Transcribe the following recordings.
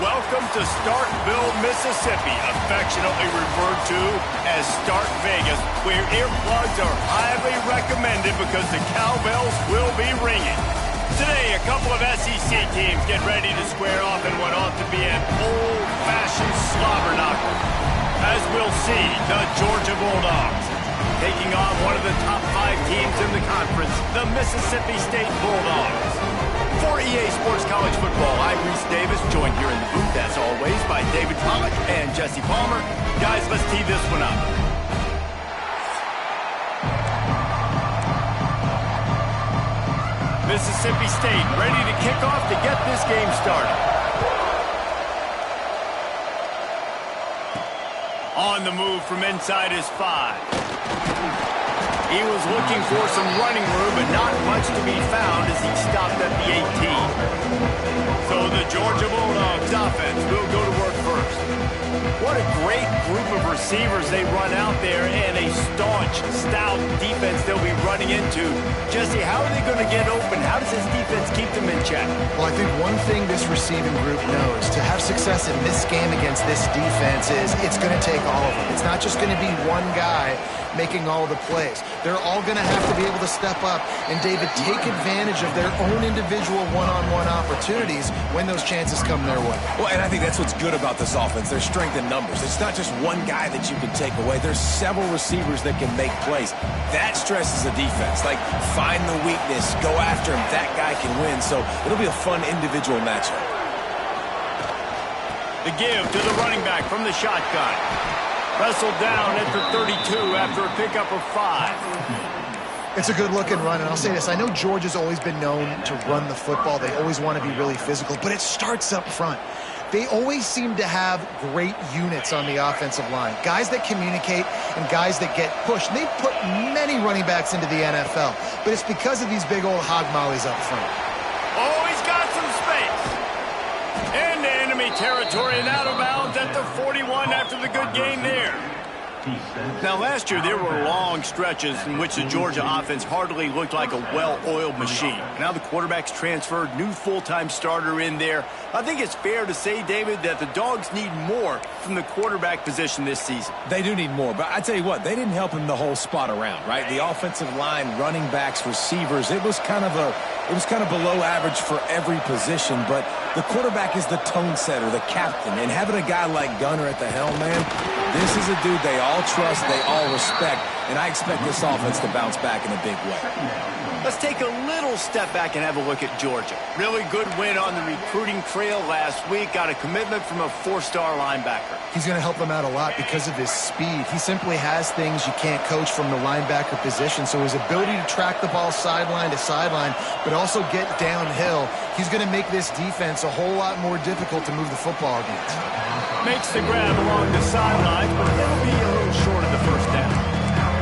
Welcome to Starkville, Mississippi, affectionately referred to as Stark Vegas, where earplugs are highly recommended because the cowbells will be ringing. Today, a couple of SEC teams get ready to square off in what ought to be an old-fashioned slobber knocker. As we'll see, the Georgia Bulldogs taking on one of the top 5 teams in the conference, the Mississippi State Bulldogs. For EA Sports College Football, I'm Reese Davis, joined here in the booth, as always, by David Pollack and Jesse Palmer. Guys, let's tee this one up. Mississippi State ready to kick off to get this game started. On the move from inside his 5. He was looking for some running room, but not much to be found as he stopped at the 18. So the Georgia Bulldogs offense will go to work first. What a great group of receivers they run out there, and a staunch, stout defense they'll be running into. Jesse, how are they going to get open? How does this defense keep them in check? Well, I think one thing this receiving group knows, to have success in this game against this defense, is it's going to take all of them. It's not just going to be one guy making all of the plays. They're all going to have to be able to step up and, David, take advantage of their own individual one-on-one opportunities when those chances come their way. Well, and I think that's what's good about this offense. There's strength in numbers. It's not just one guy that you can take away. There's several receivers that can make plays. That stresses the defense. Like, find the weakness, go after him. That guy can win. So it'll be a fun individual matchup. The give to the running back from the shotgun. Wrestled down at the 32 after a pickup of 5. It's a good-looking run, and I'll say this. I know Georgia's always been known to run the football. They always want to be really physical, but it starts up front. They always seem to have great units on the offensive line. Guys that communicate and guys that get pushed. And they've put many running backs into the NFL, but it's because of these big old hog mollies up front. Oh, he's got some space. Into enemy territory and out of bounds at the 41 after the good gain there. Now, last year, there were long stretches in which the Georgia offense hardly looked like a well-oiled machine. Now the quarterback's transferred, new full-time starter in there. I think it's fair to say, David, that the Dogs need more from the quarterback position this season. They do need more, but I tell you what, they didn't help him the whole spot around, right? The offensive line, running backs, receivers, it was kind of below average for every position, but the quarterback is the tone setter, the captain, and having a guy like Gunner at the helm, man, this is a dude they all trust, they all respect, and I expect this offense to bounce back in a big way. Let's take a little step back and have a look at Georgia. Really good win on the recruiting trail last week. Got a commitment from a 4-star linebacker. He's going to help them out a lot because of his speed. He simply has things you can't coach from the linebacker position. So his ability to track the ball sideline to sideline, but also get downhill, he's going to make this defense a whole lot more difficult to move the football against. Makes the grab along the sidelines, but it'll be a little short of the first down.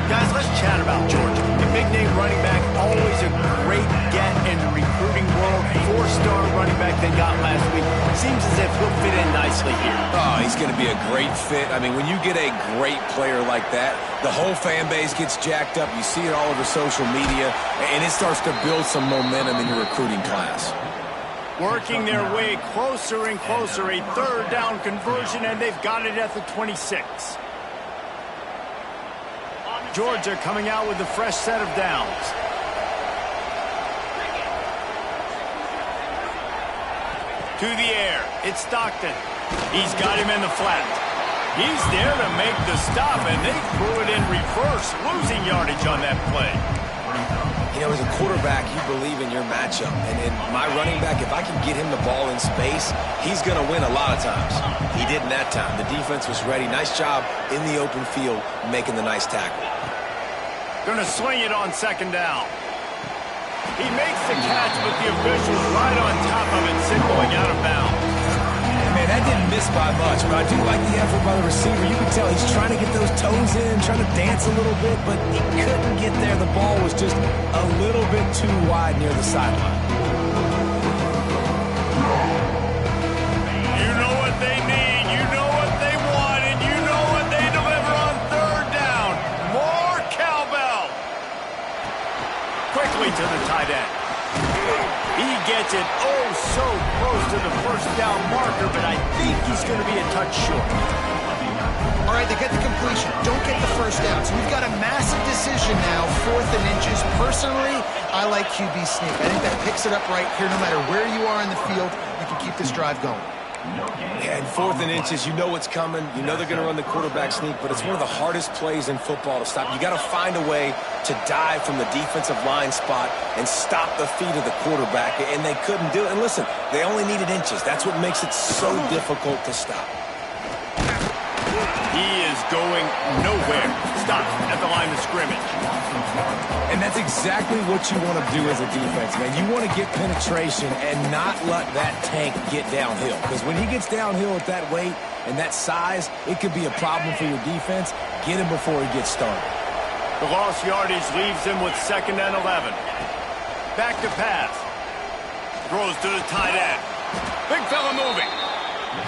Guys, let's chat about Georgia. The big-name running back, always a great get in the recruiting world. 4-star running back they got last week. Seems as if he'll fit in nicely here. Oh, he's going to be a great fit. I mean, when you get a great player like that, the whole fan base gets jacked up. You see it all over social media, and it starts to build some momentum in your recruiting class. Working their way closer and closer. A 3rd down conversion, and they've got it at the 26. Georgia coming out with a fresh set of downs. To the air, it's Stockton. He's got him in the flat. He's there to make the stop, and they threw it in reverse, losing yardage on that play. You know, as a quarterback, you believe in your matchup. And in my running back, if I can get him the ball in space, he's going to win a lot of times. He didn't that time. The defense was ready. Nice job in the open field making the nice tackle. Going to swing it on 2nd down. He makes the catch, but the official's right on top of it, signaling out of bounds. Man, that didn't miss by much, but I do like the effort by the receiver. You can tell he's trying to get those toes in, trying to dance a little bit, but he couldn't get there. The ball was just a little bit too wide near the sideline. You know what they need, you know what they want, and you know what they deliver on 3rd down. More cowbell. Quickly to the tight end. He gets it oh so close to the 1st down marker, but I think he's going to be a touch short. All right, they get the completion. Don't get the first down. So we've got a massive decision now, 4th and inches. Personally, I like QB sneak. I think that picks it up right here. No matter where you are in the field, you can keep this drive going. Yeah, and 4th and inches, you know what's coming. You know they're going to run the quarterback sneak, but it's one of the hardest plays in football to stop. You got to find a way to dive from the defensive line spot and stop the feet of the quarterback, and they couldn't do it. And listen, they only needed inches. That's what makes it so difficult to stop. He is going nowhere. Stop at the line of scrimmage. And that's exactly what you want to do as a defense, man. You want to get penetration and not let that tank get downhill. Because when he gets downhill at that weight and that size, it could be a problem for your defense. Get him before he gets started. The lost yardage leaves him with 2nd and 11. Back to pass. Throws to the tight end. Big fella moving.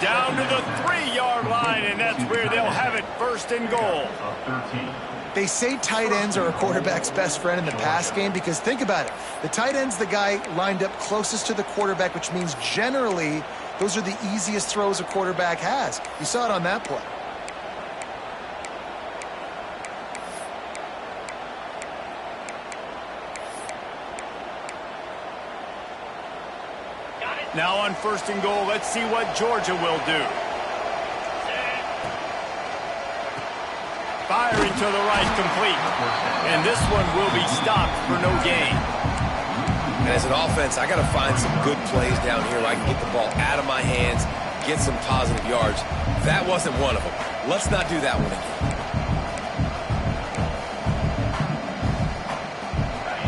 Down to the 3-yard line, and that's where they'll have it, 1st and goal. They say tight ends are a quarterback's best friend in the pass game because think about it. The tight end's the guy lined up closest to the quarterback, which means generally those are the easiest throws a quarterback has. You saw it on that play. Now on 1st and goal, let's see what Georgia will do. Firing to the right, complete. And this one will be stopped for no gain. And as an offense, I got to find some good plays down here where I can get the ball out of my hands, get some positive yards. That wasn't one of them. Let's not do that one again.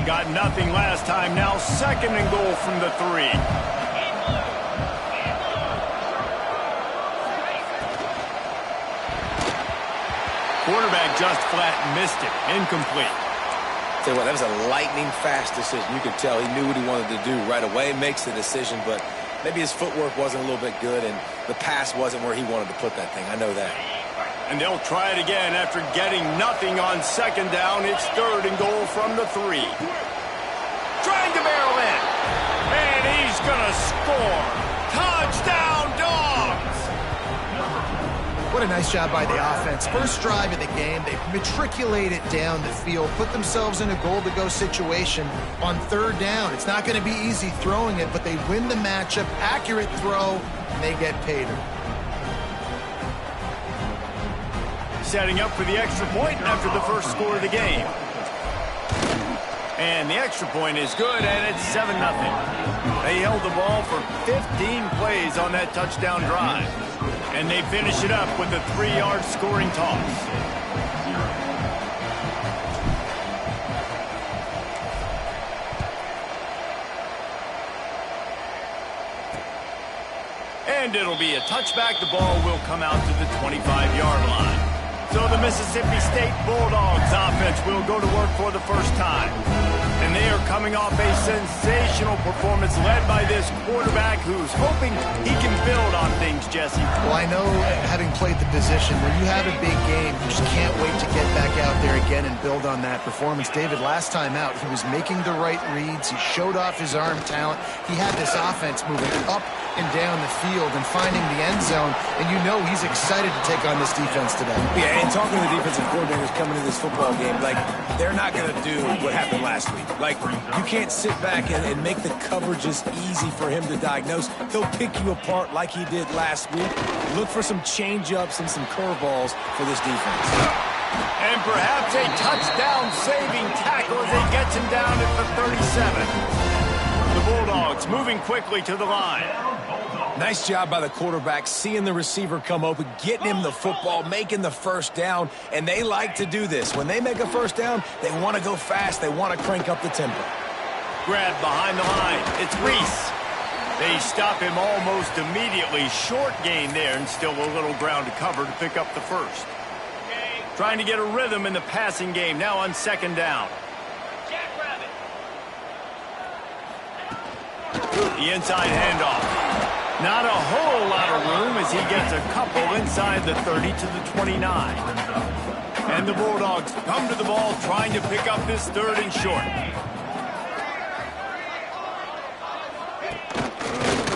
Got nothing last time. Now 2nd and goal from the 3. Quarterback just flat missed it. Incomplete. Tell you what, that was a lightning-fast decision. You could tell he knew what he wanted to do right away. Makes the decision, but maybe his footwork wasn't a little bit good, and the pass wasn't where he wanted to put that thing. I know that. And they'll try it again after getting nothing on 2nd down. It's 3rd and goal from the 3. Trying to barrel in. And he's going to score. Touchdown, Dogs! What a nice job by the offense. First drive of the game, they matriculated down the field, put themselves in a goal-to-go situation on 3rd down. It's not going to be easy throwing it, but they win the matchup. Accurate throw, and they get paid. Setting up for the extra point after the first score of the game. And the extra point is good, and it's 7-0. They held the ball for 15 plays on that touchdown drive. And they finish it up with a 3-yard scoring toss. And it'll be a touchback. The ball will come out to the 25-yard line. So the Mississippi State Bulldogs offense will go to work for the first time. And they are coming off a sensational performance led by this quarterback who's hoping he can build on things, Jesse. Well, I know, having played the position, when you have a big game, you just can't wait to get back out there again and build on that performance. David, last time out, he was making the right reads. He showed off his arm talent. He had this offense moving up and down the field and finding the end zone. And you know he's excited to take on this defense today. Yeah, and talking to the defensive coordinators coming to this football game, like, they're not going to do what happened last week. Like, you can't sit back and make the coverages easy for him to diagnose. He'll pick you apart like he did last week. Look for some change-ups and some curveballs for this defense. And perhaps a touchdown-saving tackle as he gets him down at the 37. The Bulldogs moving quickly to the line. Nice job by the quarterback, seeing the receiver come open, getting him the football, making the first down, and they like to do this. When they make a first down, they want to go fast. They want to crank up the tempo. Grab behind the line. It's Reese. They stop him almost immediately. Short gain there, and still a little ground to cover to pick up the first. Trying to get a rhythm in the passing game, now on 2nd down. The inside handoff. Not a whole lot of room as he gets a couple inside the 30 to the 29. And the Bulldogs come to the ball trying to pick up this 3rd and short.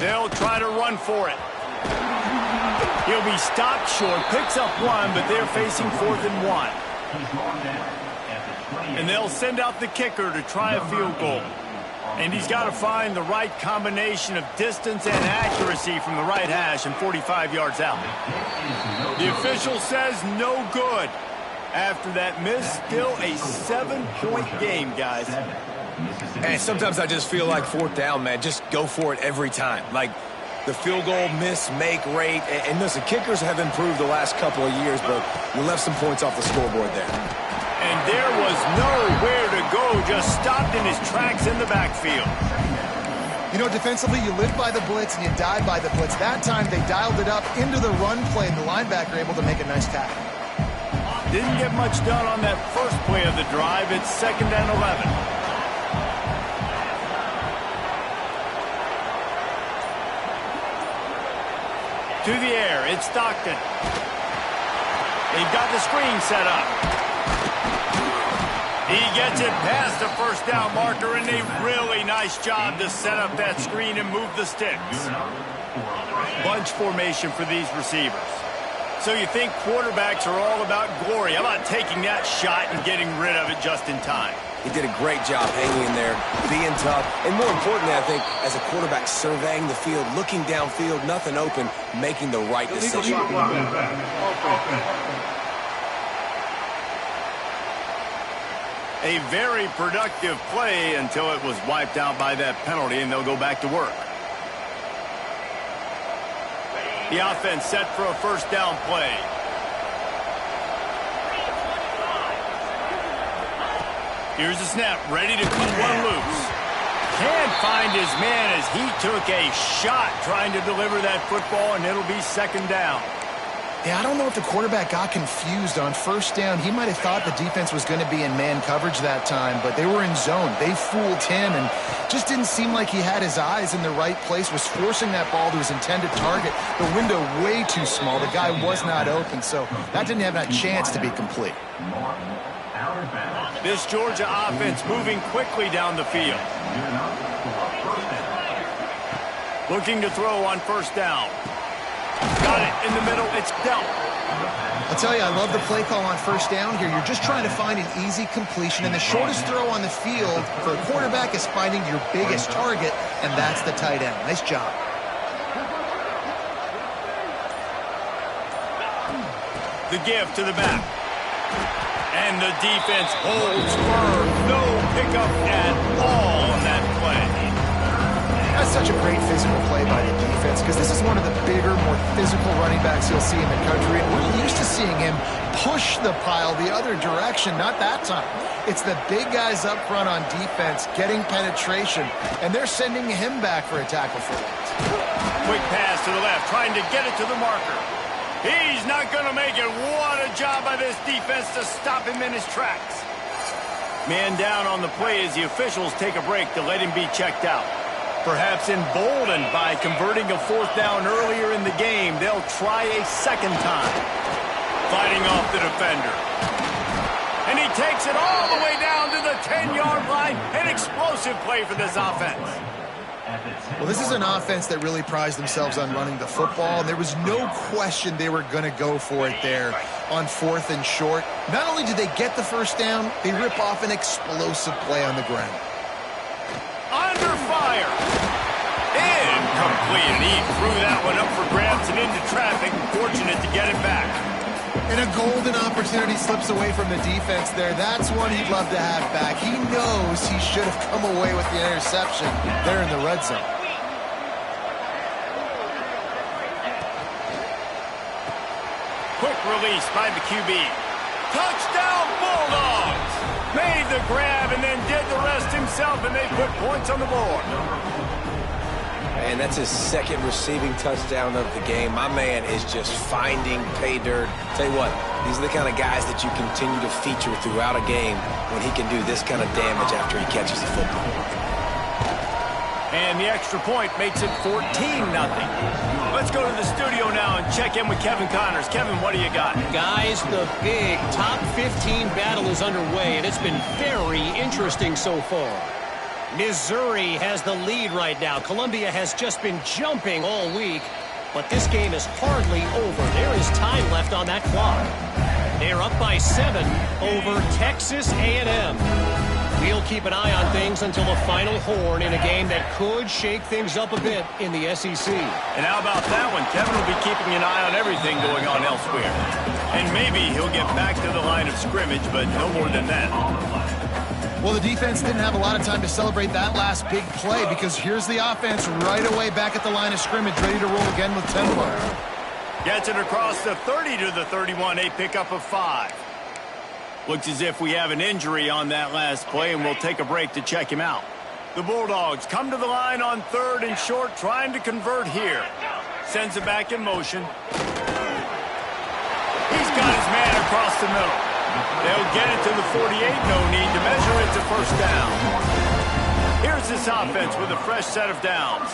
They'll try to run for it. He'll be stopped short, picks up one, but they're facing 4th and 1. And they'll send out the kicker to try a field goal. And he's got to find the right combination of distance and accuracy from the right hash and 45 yards out. The official says no good. After that miss, still a 7-point game, guys. And sometimes I just feel like 4th down, man. Just go for it every time. Like the field goal miss, make rate. And listen, kickers have improved the last couple of years, but you left some points off the scoreboard there. And there was nowhere to go, just stopped in his tracks in the backfield. You know, defensively, you live by the blitz and you die by the blitz. That time, they dialed it up into the run play, and the linebacker able to make a nice tackle. Didn't get much done on that first play of the drive. It's 2nd and 11. To the air, it's Stockton. They've got the screen set up. He gets it past the 1st down marker, and a really nice job to set up that screen and move the sticks. Bunch formation for these receivers. So you think quarterbacks are all about glory. How about taking that shot and getting rid of it just in time? He did a great job hanging in there, being tough, and more importantly, I think, as a quarterback surveying the field, looking downfield, nothing open, making the right decision. A very productive play until it was wiped out by that penalty, and they'll go back to work. The offense set for a 1st down play. Here's the snap, ready to cut one loose. Can't find his man as he took a shot trying to deliver that football, and it'll be 2nd down. Yeah, I don't know if the quarterback got confused on 1st down. He might have thought the defense was going to be in man coverage that time, but they were in zone. They fooled him and just didn't seem like he had his eyes in the right place, was forcing that ball to his intended target. The window way too small. The guy was not open, so that didn't have that chance to be complete. This Georgia offense moving quickly down the field. Looking to throw on 1st down. Got it in the middle. It's dealt. I'll tell you, I love the play call on 1st down here. You're just trying to find an easy completion, and the shortest throw on the field for a quarterback is finding your biggest target, and that's the tight end. Nice job. The give to the back. And the defense holds firm. No pickup at all on that play. That's such a great physical play by the defense, because this is one of the bigger, more physical running backs you'll see in the country. And we're used to seeing him push the pile the other direction. Not that time. It's the big guys up front on defense getting penetration, and they're sending him back for a tackle for it. Quick pass to the left, trying to get it to the marker. He's not going to make it. What a job by this defense to stop him in his tracks. Man down on the play as the officials take a break to let him be checked out. Perhaps emboldened by converting a 4th down earlier in the game, they'll try a 2nd time. Fighting off the defender. And he takes it all the way down to the 10-yard line. An explosive play for this offense. Well, this is an offense that really prides themselves on running the football, and there was no question they were going to go for it there on 4th and short. Not only did they get the 1st down, they rip off an explosive play on the ground. Under fire. Incomplete. And he threw that one up for grabs and into traffic. Fortunate to get it back. And a golden opportunity slips away from the defense there. That's one he'd love to have back. He knows he should have come away with the interception there in the red zone. Quick release by the QB. Touchdown Bulldogs! Made the grab and then did the rest himself, and they put points on the board. And that's his 2nd receiving touchdown of the game. My man is just finding pay dirt. Tell you what, these are the kind of guys that you continue to feature throughout a game when he can do this kind of damage after he catches the football. And the extra point makes it 14-0. Let's go to the studio now and check in with Kevin Connors. Kevin, what do you got? Guys, the big top 15 battle is underway, and it's been very interesting so far. Missouri has the lead right now. Columbia has just been jumping all week. But this game is hardly over. There is time left on that clock. They're up by 7 over Texas A&M. We'll keep an eye on things until the final horn in a game that could shake things up a bit in the SEC. And how about that one? Kevin will be keeping an eye on everything going on elsewhere. And maybe he'll get back to the line of scrimmage, but no more than that. Well, the defense didn't have a lot of time to celebrate that last big play because here's the offense right away back at the line of scrimmage, ready to roll again with tempo. Gets it across the 30 to the 31, a pickup of 5. Looks as if we have an injury on that last play, and we'll take a break to check him out. The Bulldogs come to the line on 3rd and short, trying to convert here. Sends it back in motion. He's got his man across the middle. They'll get it to the 48, no need to measure it to first down. Here's this offense with a fresh set of downs.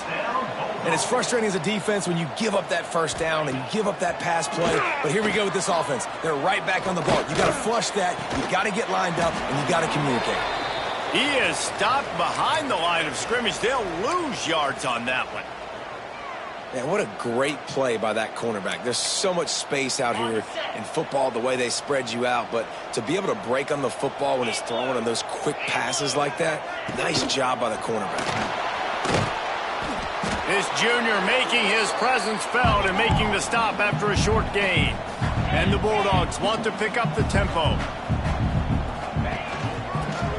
And it's frustrating as a defense when you give up that first down and you give up that pass play. But here we go with this offense. They're right back on the ball. You got to flush that. You got to get lined up, and you got to communicate. He is stopped behind the line of scrimmage. They'll lose yards on that one. Man, what a great play by that cornerback. There's so much space out here in football, the way they spread you out. But to be able to break on the football when it's thrown on those quick passes like that, nice job by the cornerback. This junior making his presence felt and making the stop after a short gain. And the Bulldogs want to pick up the tempo.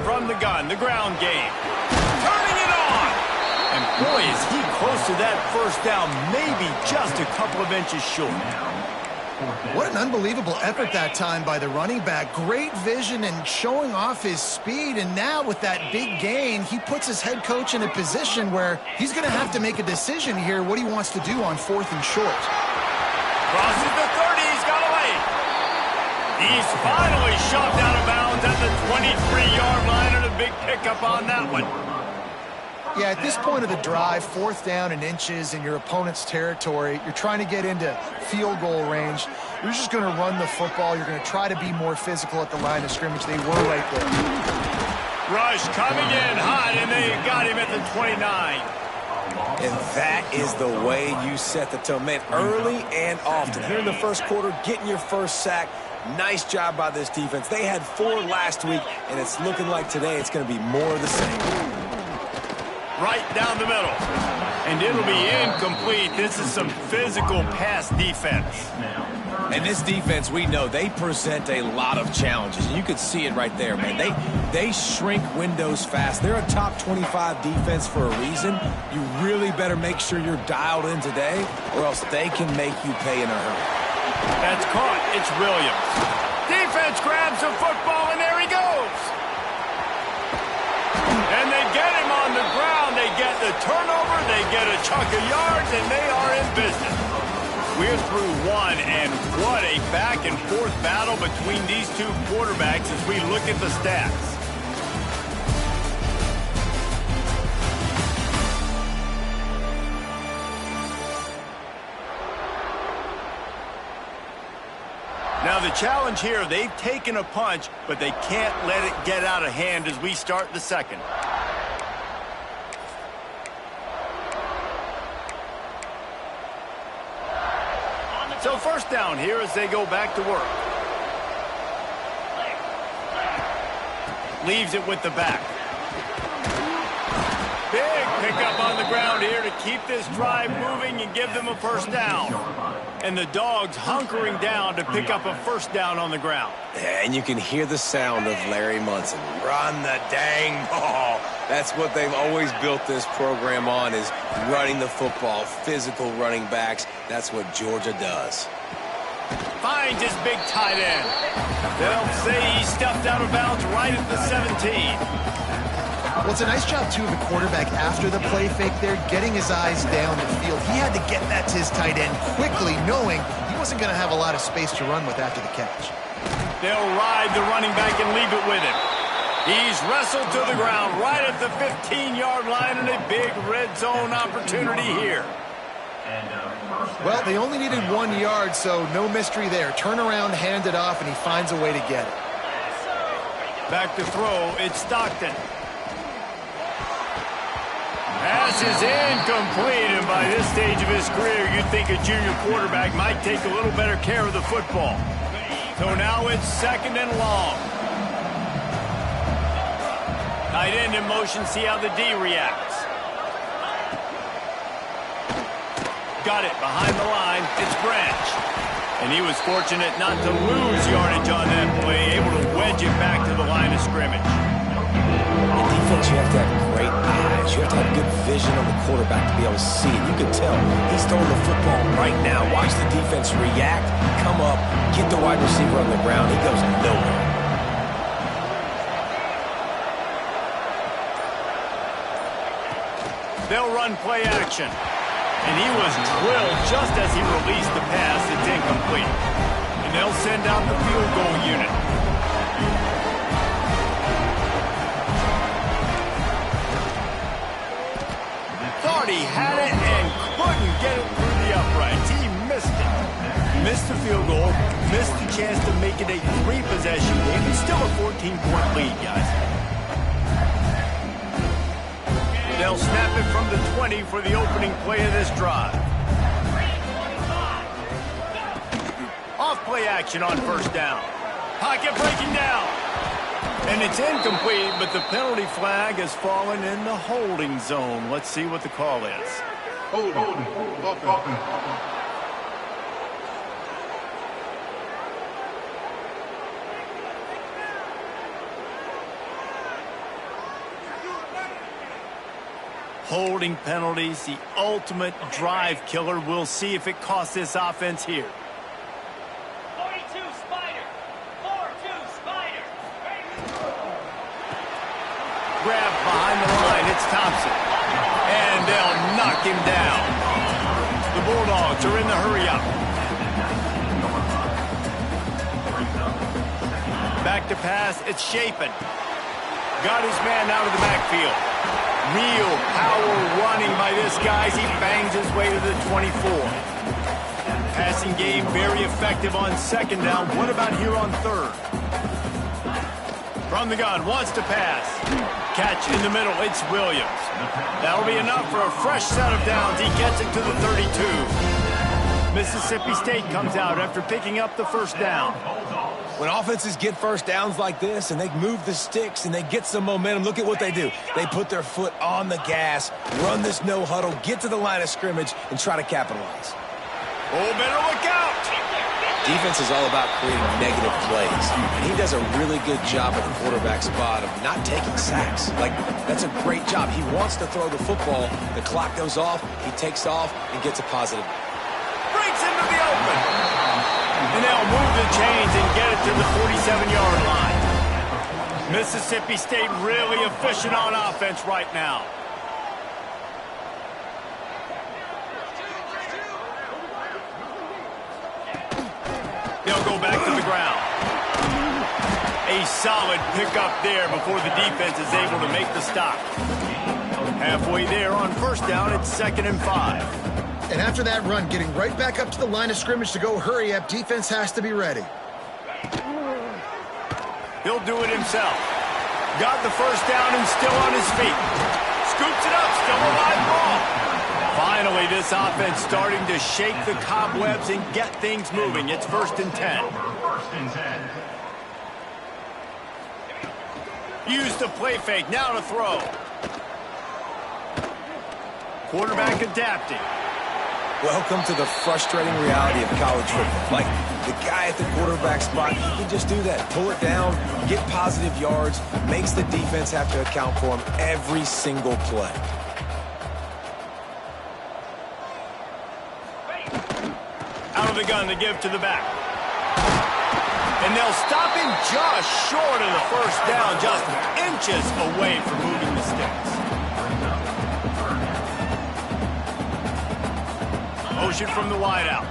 From the gun, the ground game. Turning it on! And boy, is he close to that first down, maybe just a couple of inches short. What an unbelievable effort that time by the running back. Great vision and showing off his speed. And now with that big gain, he puts his head coach in a position where he's going to have to make a decision here what he wants to do on 4th and short. Crosses the 30. He's got away. He's finally shoved out of bounds at the 23-yard line, and a big pickup on that one. Yeah, at this point of the drive, 4th down and inches in your opponent's territory, you're trying to get into field goal range. You're just going to run the football. You're going to try to be more physical at the line of scrimmage. They were right there. Rush coming in hot, and they got him at the 29. And that is the way you set the tone. Man, early and often. Here in the first quarter, getting your first sack. Nice job by this defense. They had 4 last week, and it's looking like today it's going to be more of the same. Right down the middle. And it'll be incomplete. This is some physical pass defense. And this defense, we know, they present a lot of challenges. And you could see it right there, man. They shrink windows fast. They're a top 25 defense for a reason. You really better make sure you're dialed in today, or else they can make you pay in a hurry. That's caught. It's Williams. Defense grabs the football, and there he goes. And they get him on the ground. They get the turnover. They get a chunk of yards, and they are in business. We're through 1, and what a back-and-forth battle between these two quarterbacks as we look at the stats. Now the challenge here, they've taken a punch, but they can't let it get out of hand as we start the second. So first down here as they go back to work. Leaves it with the back. Big pickup on the ground here to keep this drive moving and give them a first down. And the Dogs hunkering down to pick up a first down on the ground. And you can hear the sound of Larry Munson. Run the dang ball. That's what they've always built this program on, is running the football, physical running backs. That's what Georgia does. Finds his big tight end. They'll say he stepped out of bounds right at the 17. Well, it's a nice job, too, of the quarterback after the play fake there, getting his eyes down the field. He had to get that to his tight end quickly, knowing he wasn't going to have a lot of space to run with after the catch. They'll ride the running back and leave it with him. He's wrestled to the ground right at the 15-yard line, and a big red zone opportunity here. Well, they only needed 1 yard, so no mystery there. Turn around, hand it off, and he finds a way to get it. Back to throw, it's Stockton. Pass is incomplete, and by this stage of his career, you'd think a junior quarterback might take a little better care of the football. So now it's 2nd and long. Tight end in motion, see how the D reacts. Got it behind the line. It's Branch. And he was fortunate not to lose yardage on that play, able to wedge it back to the line of scrimmage. In defense, you have to have great eyes. You have to have good vision on the quarterback to be able to see it. You can tell he's throwing the football right now. Watch the defense react, come up, get the wide receiver on the ground. He goes nowhere. They'll run play action. And he was drilled just as he released the pass. It's incomplete. And they'll send out the field goal unit. Thought he had it and couldn't get it through the uprights. He missed it. Missed the field goal. Missed the chance to make it a 3-possession game. It's still a 14-point lead, guys. They'll snap it from the 20 for the opening play of this drive. Off play action on 1st down. Pocket breaking down. And it's incomplete, but the penalty flag has fallen in the holding zone. Let's see what the call is. Holding. Holding penalties, the ultimate drive killer. We'll see if it costs this offense here. 42 Spider. 4-2 Spider. Grab behind the line. It's Thompson. And they'll knock him down. The Bulldogs are in the hurry-up. Back to pass. It's Shapen. Got his man out of the backfield. Real power running by this guy as he bangs his way to the 24. Passing game very effective on 2nd down. What about here on 3rd? From the gun, wants to pass. Catch in the middle, it's Williams. That'll be enough for a fresh set of downs. He gets it to the 32. Mississippi State comes out after picking up the 1st down. When offenses get 1st downs like this and they move the sticks and they get some momentum, look at what they do. They put their foot on the gas, run this no huddle, get to the line of scrimmage, and try to capitalize. Oh, better look out! Defense is all about creating negative plays. And he does a really good job at the quarterback spot of not taking sacks. That's a great job. He wants to throw the football. The clock goes off, he takes off, and gets a positive. Breaks into the open. And they'll move the chains and get it to the 47-yard line. Mississippi State really efficient on offense right now. They'll go back to the ground. A solid pickup there before the defense is able to make the stop. Halfway there on 1st down, it's 2nd and 5. And after that run, getting right back up to the line of scrimmage to go hurry up, defense has to be ready. He'll do it himself. Got the 1st down and still on his feet. Scoops it up, still a live ball. Finally, this offense starting to shake the cobwebs and get things moving. It's 1st and 10. Use the play fake, now to throw. Quarterback adapting. Welcome to the frustrating reality of college football. Like, the guy at the quarterback spot, he can just do that. Pull it down, get positive yards, makes the defense have to account for him every single play. Out of the gun to give to the back. And they'll stop him just short of the 1st down, just inches away from moving the sticks. Motion from the wideout.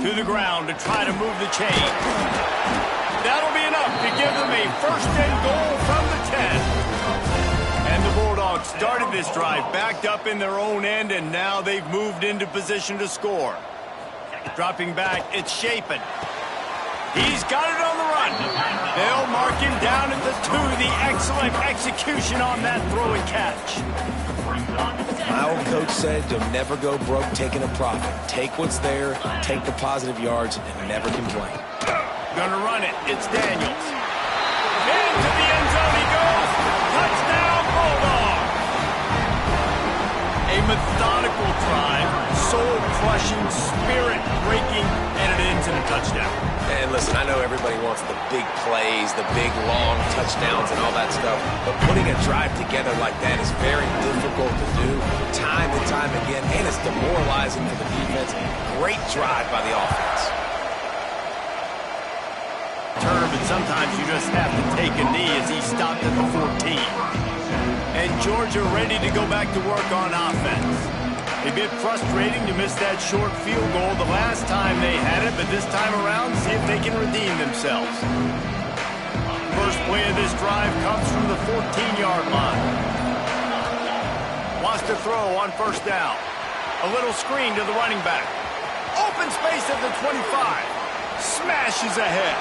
To the ground to try to move the chain. That'll be enough to give them a 1st and goal from the 10. And the Bulldogs started this drive backed up in their own end, and now they've moved into position to score. Dropping back, it's Shapen. He's got it on the run. They'll mark him down at the 2. The excellent execution on that throw and catch. My old coach said you'll never go broke taking a profit. Take what's there, take the positive yards, and never complain. Gonna run it. It's Daniels. Into the end zone he goes. Touchdown, Bulldog. A methodical drive, soul-crushing, spirit-breaking, and it ends in a touchdown. And listen, I know everybody wants the big plays, the big, long touchdowns and all that stuff, but putting a drive together like that is very difficult to do time and time again, and it's demoralizing for the defense. Great drive by the offense. But sometimes you just have to take a knee as he stopped at the 14. And Georgia ready to go back to work on offense. A bit frustrating to miss that short field goal the last time they had it, but this time around, see if they can redeem themselves. First play of this drive comes from the 14-yard line. Wants to throw on first down. A little screen to the running back. Open space at the 25. Smashes ahead.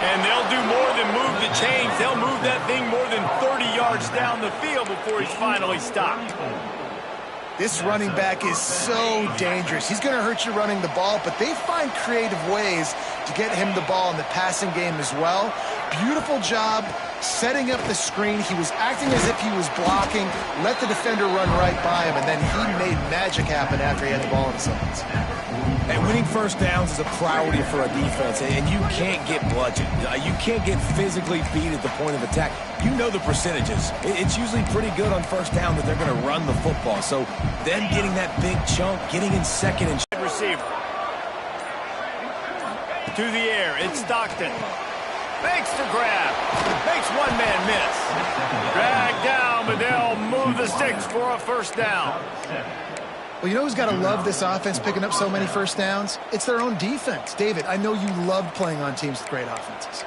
And they'll do more than move the chains. They'll move that thing more than 30 yards down the field before he's finally stopped. This running back is so dangerous. He's going to hurt you running the ball, but they find creative ways to get him the ball in the passing game as well. Beautiful job setting up the screen. He was acting as if he was blocking, let the defender run right by him, and then he made magic happen after he had the ball in his hands. And winning first downs is a priority for a defense, and you can't get bludgeoned. You can't get physically beat at the point of attack. You know the percentages. It's usually pretty good on first down that they're going to run the football. So them getting that big chunk, getting in second and receiver. To the air, it's Stockton. Makes the grab. Makes one man miss. Dragged down, but they'll move the sticks for a first down. Well, you know who's got to love this offense picking up so many first downs? It's their own defense. David, I know you loved playing on teams with great offenses.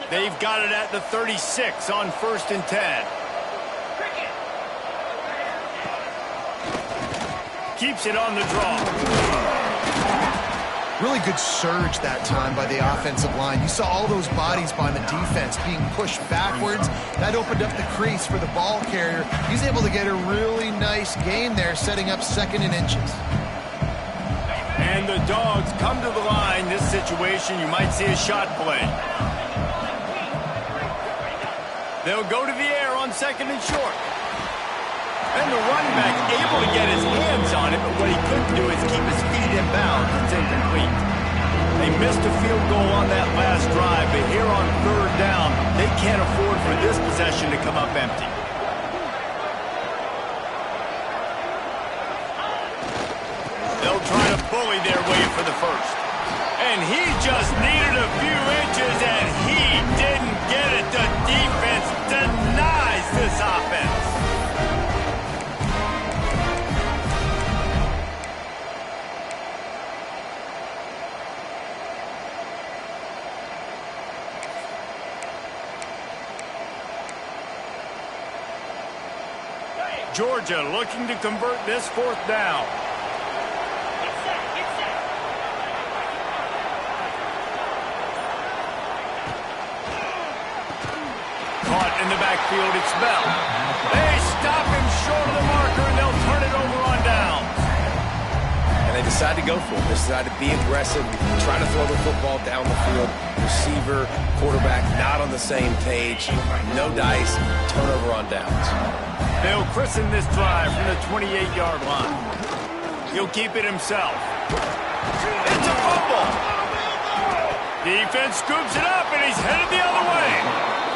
They've got it at the 36 on 1st and 10. Keeps it on the draw. Really good surge that time by the offensive line. You saw all those bodies by the defense being pushed backwards. That opened up the crease for the ball carrier. He's able to get a really nice gain there, setting up 2nd and inches. And the Dogs come to the line. This situation, you might see a shot play. They'll go to the air on 2nd and short. And the running back able to get his hands on it, but what he couldn't do is keep his feet in bounds. It's incomplete. They missed a field goal on that last drive, but here on 3rd down, they can't afford for this possession to come up empty. They'll try to bully their way for the first. And he just needed a few inches, and he didn't get it. The defense denies this offense. Georgia looking to convert this 4th down. Caught in the backfield, it's Bell. They stop him short of the marker, and they'll turn it over on downs. And they decide to go for it. They decide to be aggressive, try to throw the football down the field. Receiver, quarterback, not on the same page. No dice, turnover on downs. They'll christen this drive from the 28-yard line. He'll keep it himself. It's a fumble. Defense scoops it up, and he's headed the other way.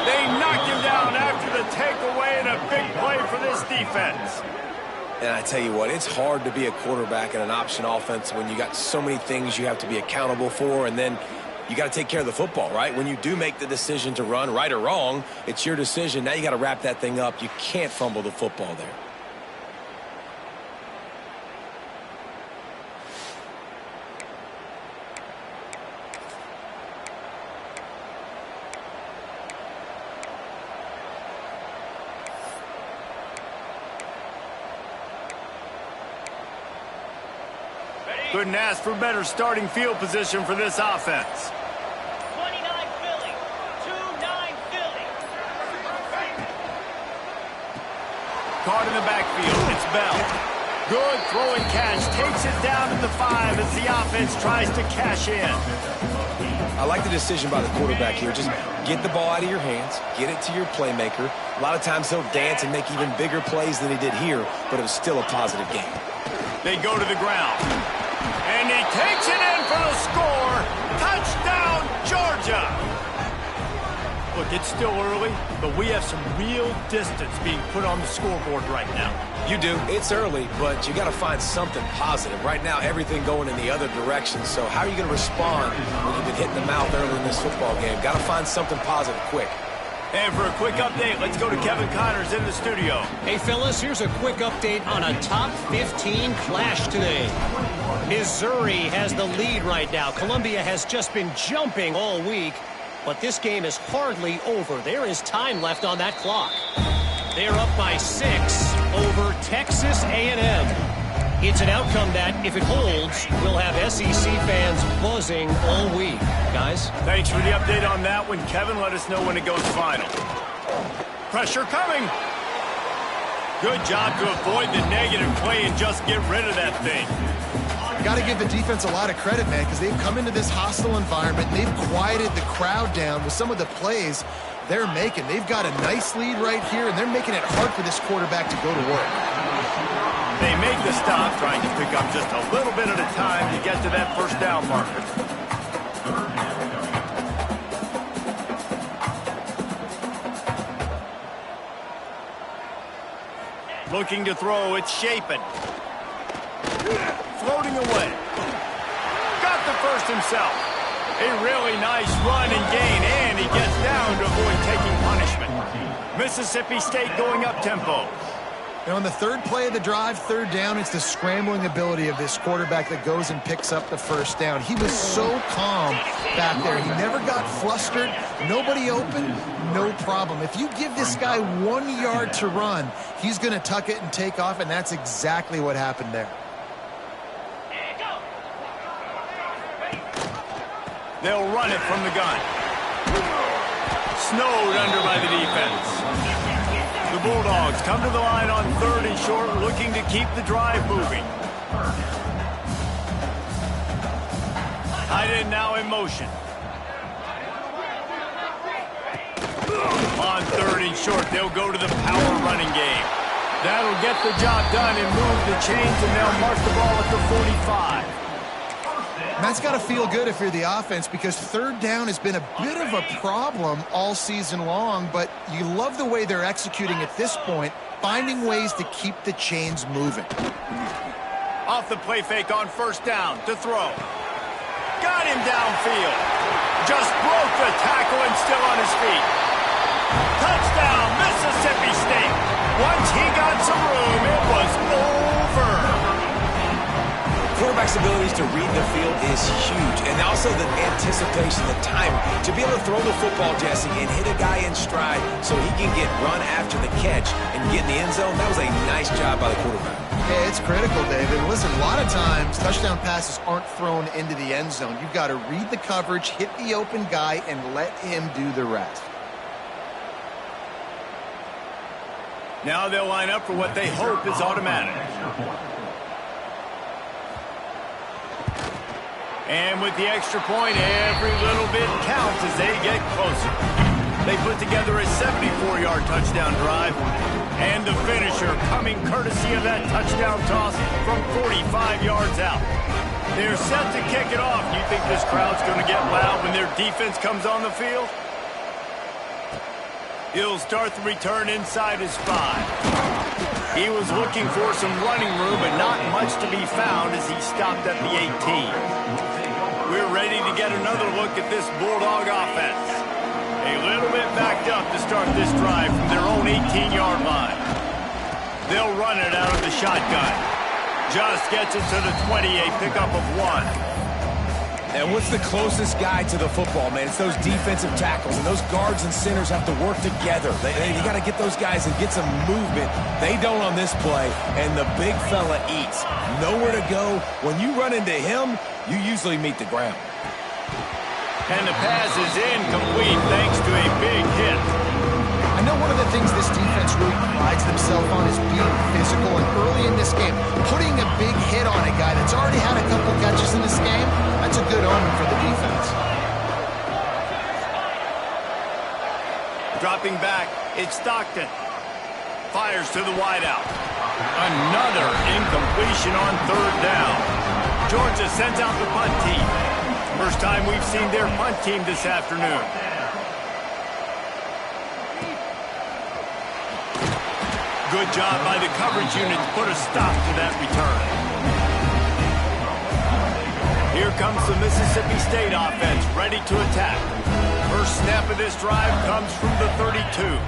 They knocked him down after the takeaway, and a big play for this defense. And I tell you what, it's hard to be a quarterback in an option offense when you got so many things you have to be accountable for, and then you got to take care of the football, right? When you do make the decision to run, right or wrong, it's your decision. Now you got to wrap that thing up. You can't fumble the football there. Couldn't ask for better starting field position for this offense. 29 Philly. 2-9 Philly. Caught in the backfield. It's Bell. Good throwing catch. Takes it down to the 5 as the offense tries to cash in. I like the decision by the quarterback here. Just get the ball out of your hands, get it to your playmaker. A lot of times he'll dance and make even bigger plays than he did here, but it was still a positive game. They go to the ground. And he takes it in for the score. Touchdown, Georgia. Look, it's still early, but we have some real distance being put on the scoreboard right now. You do. It's early, but you got to find something positive. Right now, everything going in the other direction. So how are you going to respond when you've been hitting the mouth early in this football game? Got to find something positive quick. And for a quick update, let's go to Kevin Connors in the studio. Hey, fellas, here's a quick update on a top 15 clash today. Missouri has the lead right now. Columbia has just been jumping all week, but this game is hardly over. There is time left on that clock. They're up by 6 over Texas A&M. It's an outcome that, if it holds, will have SEC fans buzzing all week. Guys? Thanks for the update on that one, Kevin. Let us know when it goes final. Pressure coming. Good job to avoid the negative play and just get rid of that thing. Got to give the defense a lot of credit, man, because they've come into this hostile environment. And they've quieted the crowd down with some of the plays they're making. They've got a nice lead right here, and they're making it hard for this quarterback to go to work. They make the stop, trying to pick up just a little bit at a time to get to that first down marker. Looking to throw, it's Shapen. Floating away. Got the first himself. A really nice run and gain, and he gets down to avoid taking punishment. Mississippi State going up tempo. And on the third play of the drive, third down, it's the scrambling ability of this quarterback that goes and picks up the first down. He was so calm back there. He never got flustered. Nobody open, no problem. If you give this guy 1 yard to run, he's going to tuck it and take off, and that's exactly what happened there. They'll run it from the gun. Snowed under by the defense. The Bulldogs come to the line on 3rd and short, looking to keep the drive moving. Tight end now in motion. On 3rd and short, they'll go to the power running game. That'll get the job done and move the chains, and they'll mark the ball at the 45. And that's got to feel good if you're the offense, because third down has been a bit of a problem all season long, but you love the way they're executing at this point, finding ways to keep the chains moving. Off the play fake on first down to throw. Got him downfield. Just broke the tackle and still on his feet. Touchdown, Mississippi State. Once he got some room, it was over. Quarterback's abilities to read the field is huge, and also the anticipation, the timing. To be able to throw the football, Jesse, and hit a guy in stride so he can get run after the catch and get in the end zone, that was a nice job by the quarterback. Yeah, it's critical, David. Listen, a lot of times touchdown passes aren't thrown into the end zone. You've got to read the coverage, hit the open guy, and let him do the rest. Now they'll line up for what they hope is automatic. And with the extra point, every little bit counts as they get closer. They put together a 74-yard touchdown drive. And the finisher coming courtesy of that touchdown toss from 45 yards out. They're set to kick it off. Do you think this crowd's going to get loud when their defense comes on the field? He'll start the return inside his 5. He was looking for some running room, but not much to be found as he stopped at the 18. We're ready to get another look at this Bulldog offense. A little bit backed up to start this drive from their own 18-yard line. They'll run it out of the shotgun. Just gets it to the 20, a pickup of 1. And what's the closest guy to the football, man? It's those defensive tackles, and those guards and centers have to work together. You got to get those guys and get some movement. They don't on this play, and the big fella eats. Nowhere to go. When you run into him, you usually meet the ground. And the pass is incomplete thanks to a big hit. I know one of the things this defense really prides themselves on is being physical, and early in this game, putting a big hit on a guy that's already had a couple catches in this game, that's a good omen for the defense. Dropping back, it's Stockton. Fires to the wideout. Another incompletion on third down. Georgia sends out the punt team. First time we've seen their punt team this afternoon. Good job by the coverage unit to put a stop to that return. Here comes the Mississippi State offense, ready to attack. First snap of this drive comes from the 32.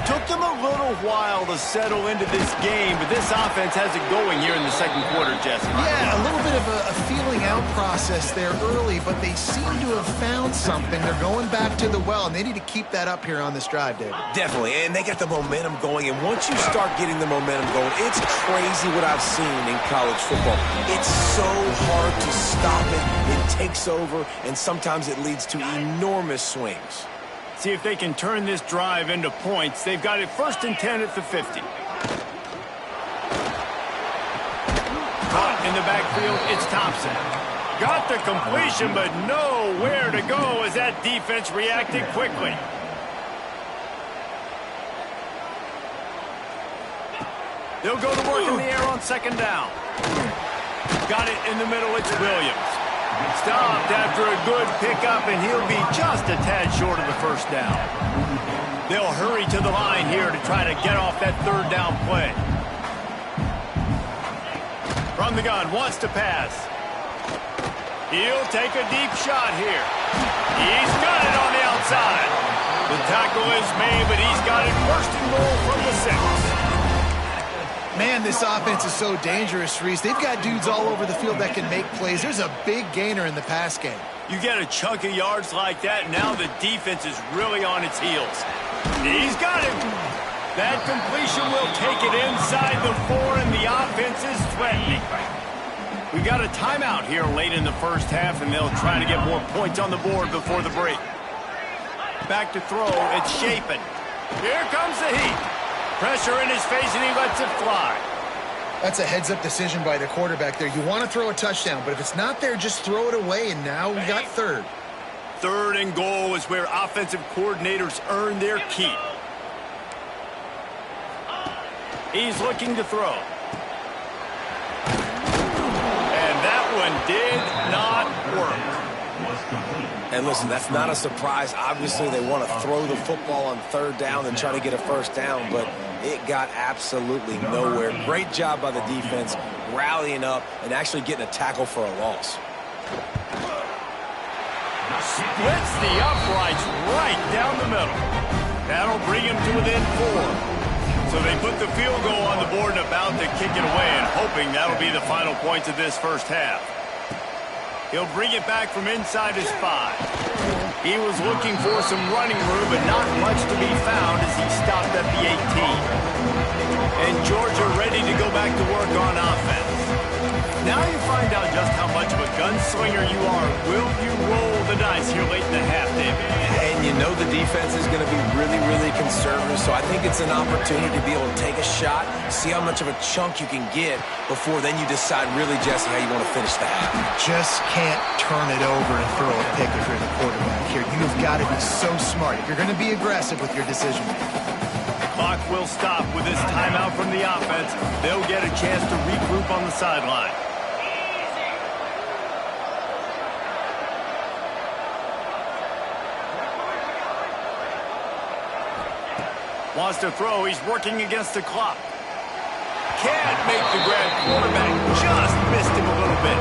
Took them a little while to settle into this game, but this offense has it going here in the second quarter, Jesse. Yeah, a little bit of a feeling out process there early, but they seem to have found something. They're going back to the well, and they need to keep that up here on this drive, David. Definitely, and they got the momentum going, and once you start getting the momentum going, it's crazy what I've seen in college football. It's so hard to stop it. It takes over, and sometimes it leads to enormous swings. See if they can turn this drive into points. They've got it 1st and 10 at the 50. Caught in the backfield, it's Thompson. Got the completion, but nowhere to go as that defense reacted quickly. They'll go to work in the air on 2nd down. Got it in the middle, it's Williams. Stopped after a good pickup, and he'll be just a tad short of the 1st down. They'll hurry to the line here to try to get off that 3rd down play. From the gun, wants to pass. He'll take a deep shot here. He's got it on the outside. The tackle is made, but he's got it 1st and goal from the 6. Man, this offense is so dangerous, Reese. They've got dudes all over the field that can make plays. There's a big gainer in the pass game. You get a chunk of yards like that, now the defense is really on its heels. He's got it. That completion will take it inside the 4, and the offense is threatening. We got a timeout here late in the 1st half, and they'll try to get more points on the board before the break. Back to throw, it's Shapen. Here comes the heat. Pressure in his face, and he lets it fly. That's a heads-up decision by the quarterback there. You want to throw a touchdown, but if it's not there, just throw it away, and now we got 3rd. 3rd and goal is where offensive coordinators earn their keep. He's looking to throw. And that one did not work. And listen, that's not a surprise. Obviously, they want to throw the football on 3rd down and try to get a 1st down, but it got absolutely nowhere. Great job by the defense, rallying up and actually getting a tackle for a loss. Splits the uprights right down the middle. That'll bring him to within 4. So they put the field goal on the board and about to kick it away, and hoping that'll be the final points of this 1st half. He'll bring it back from inside his 5. He was looking for some running room, but not much to be found as he stopped at the 18. And Georgia ready to go back to work on offense. Now you find out just how much of a gunslinger you are. Will you roll the dice here late in the half, David? And you know the defense is going to be really, really conservative, so I think it's an opportunity to be able to take a shot, see how much of a chunk you can get before then you decide really, Jesse, how you want to finish the half. Just can't turn it over and throw a pick if you're the quarterback here. You've got to be so smart if you're going to be aggressive with your decision making. Clock will stop with this timeout from the offense. They'll get a chance to regroup on the sideline. Wants to throw. He's working against the clock. Can't make the grab. Quarterback just missed him a little bit.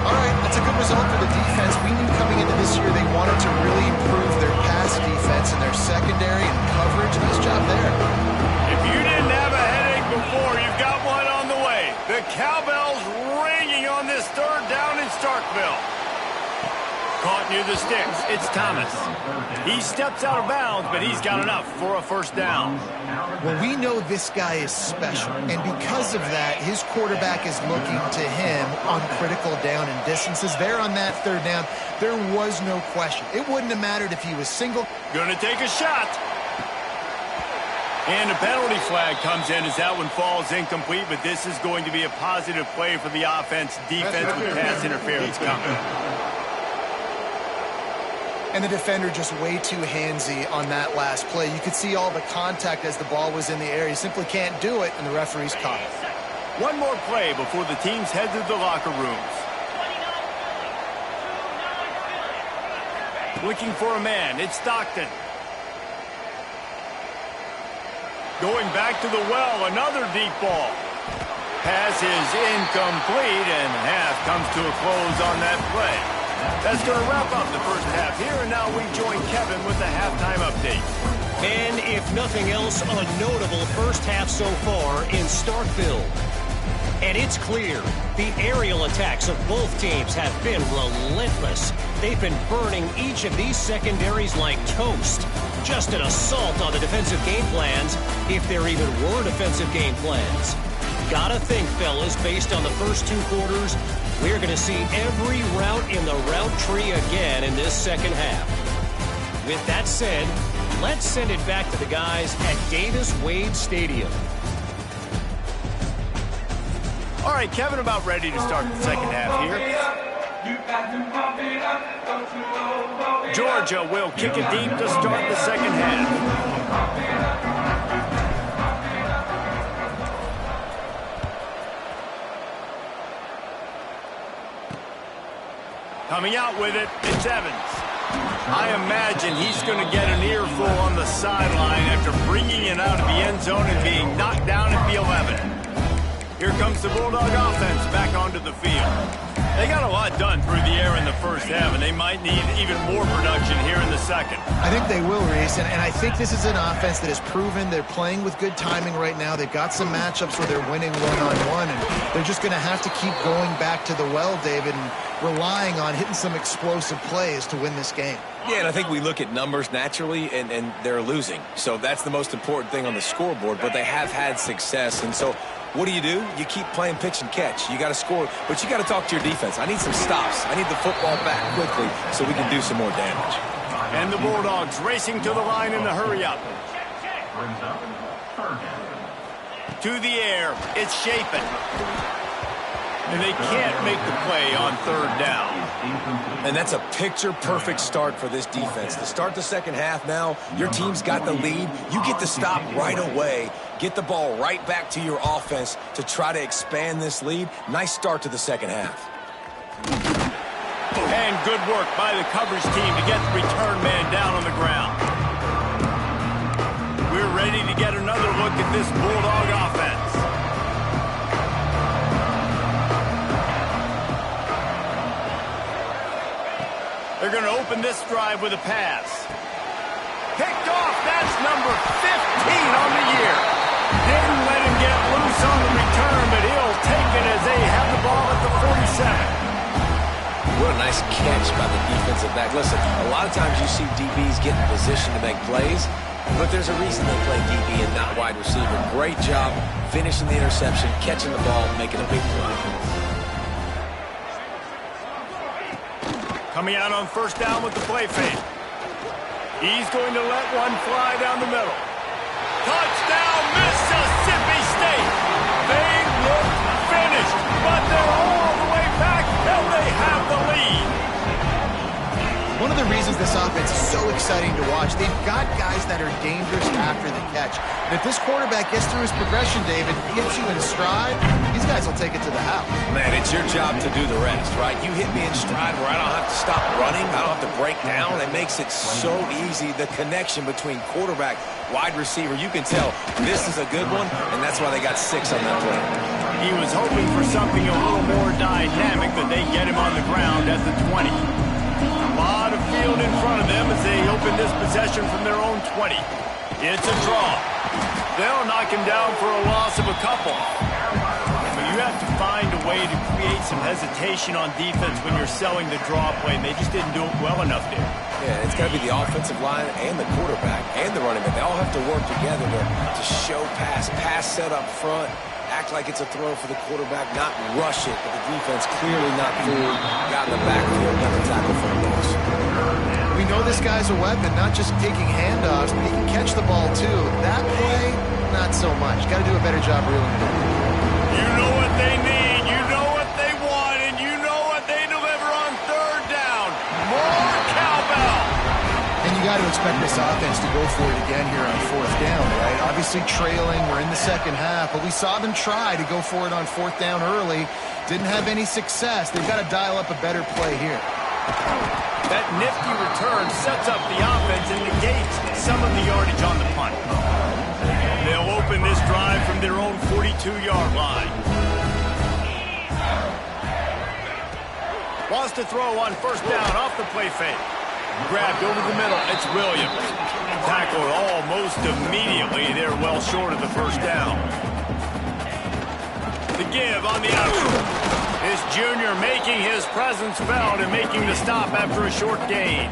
All right, that's a good result for the defense. We knew coming into this year they wanted to really improve their pass defense and their secondary and coverage. Nice job there. If you didn't have a headache before, you've got one on the way. The cowbell's ringing on this 3rd down in Starkville. Caught near the sticks. It's Thomas. He steps out of bounds, but he's got enough for a first down. Well, we know this guy is special, and because of that, his quarterback is looking to him on critical down and distances. There on that third down, there was no question. It wouldn't have mattered if he was single. Going to take a shot. And a penalty flag comes in as that one falls incomplete, but this is going to be a positive play for the offense. Defense with pass interference coming. And the defender just way too handsy on that last play. You could see all the contact as the ball was in the air. He simply can't do it, and the referee's caught it. One more play before the teams head to the locker rooms. Looking for a man. It's Stockton. Going back to the well, another deep ball. Pass is incomplete, and half comes to a close on that play. That's going to wrap up the first half here, and now we join Kevin with the halftime update. And if nothing else, a notable first half so far in Starkville. And it's clear, the aerial attacks of both teams have been relentless. They've been burning each of these secondaries like toast. Just an assault on the defensive game plans, if there even were defensive game plans. Gotta think, fellas, based on the first two quarters, we're going to see every route in the route tree again in this second half. With that said, let's send it back to the guys at Davis-Wade Stadium. All right, Kevin, about ready to start the second half here. Georgia will kick it deep to start the second half. Coming out with it, it's Evans. I imagine he's going to get an earful on the sideline after bringing it out of the end zone and being knocked down at the 11. Here comes the Bulldog offense back onto the field. They got a lot done through the air in the first half, and they might need even more production here in the second. I think they will, Reese, and I think this is an offense that has proven they're playing with good timing right now. They've got some matchups where they're winning one-on-one, and they're just going to have to keep going back to the well, David, and relying on hitting some explosive plays to win this game. Yeah, and I think we look at numbers naturally, and they're losing. So that's the most important thing on the scoreboard, but they have had success, and so what do? You keep playing pitch and catch. You got to score, but you got to talk to your defense. I need some stops. I need the football back quickly so we can do some more damage. And the Bulldogs racing to the line in the hurry-up. To the air. It's Chapin. And they can't make the play on third down. And that's a picture-perfect start for this defense. To start the second half now, your team's got the lead. You get to stop right away. Get the ball right back to your offense to try to expand this lead. Nice start to the second half. And good work by the coverage team to get the return man down on the ground. We're ready to get another look at this Bulldog offense. They're going to open this drive with a pass. Picked off. That's number 15 on the year. Didn't let him get loose on the return, but he'll take it as they have the ball at the 47. What a nice catch by the defensive back. Listen, a lot of times you see DBs get in position to make plays, but there's a reason they play DB and not wide receiver. Great job finishing the interception, catching the ball, making a big play. Coming out on first down with the play fake. He's going to let one fly down the middle. Touchdown, Mississippi State. They look finished, but they're all the way back, and they have the lead. One of the reasons this offense is so exciting to watch, they've got guys that are dangerous after the catch. And if this quarterback gets through his progression, David, gets you in stride, these guys will take it to the house. Man, it's your job to do the rest, right? You hit me in stride where I don't have to stop running. I don't have to break down. It makes it so easy. The connection between quarterback, wide receiver, you can tell this is a good one, and that's why they got 6 on that play. He was hoping for something a little more dynamic, but they get him on the ground at the 20. A lot of field in front of them as they open this possession from their own 20. It's a draw. They'll knock him down for a loss of a couple. But you You have to find a way to create some hesitation on defense when you're selling the draw play, and they just didn't do it well enough there. Yeah, it's got to be the offensive line and the quarterback and the running back. They all have to work together to show pass set up front, act like it's a throw for the quarterback, not rush it, but the defense clearly not fooled, got in the backfield, got the tackle for a loss. We know this guy's a weapon, not just taking handoffs, but he can catch the ball too. That play, not so much. Got to do a better job reeling it in. You know what they need, you know what they want, and you know what they deliver on third down. More cowbell. And you got to expect this offense to go for it again here on fourth down, right? Obviously trailing, we're in the second half, but we saw them try to go for it on fourth down early. Didn't have any success. They've got to dial up a better play here. That nifty return sets up the offense and negates some of the yardage on the punt. They'll open this drive from their own 42-yard line. Wants to throw on first down off the play fake. Grabbed over the middle. It's Williams. Tackled almost immediately. They're well short of the first down. The give on the outside. This junior making his presence felt and making the stop after a short gain.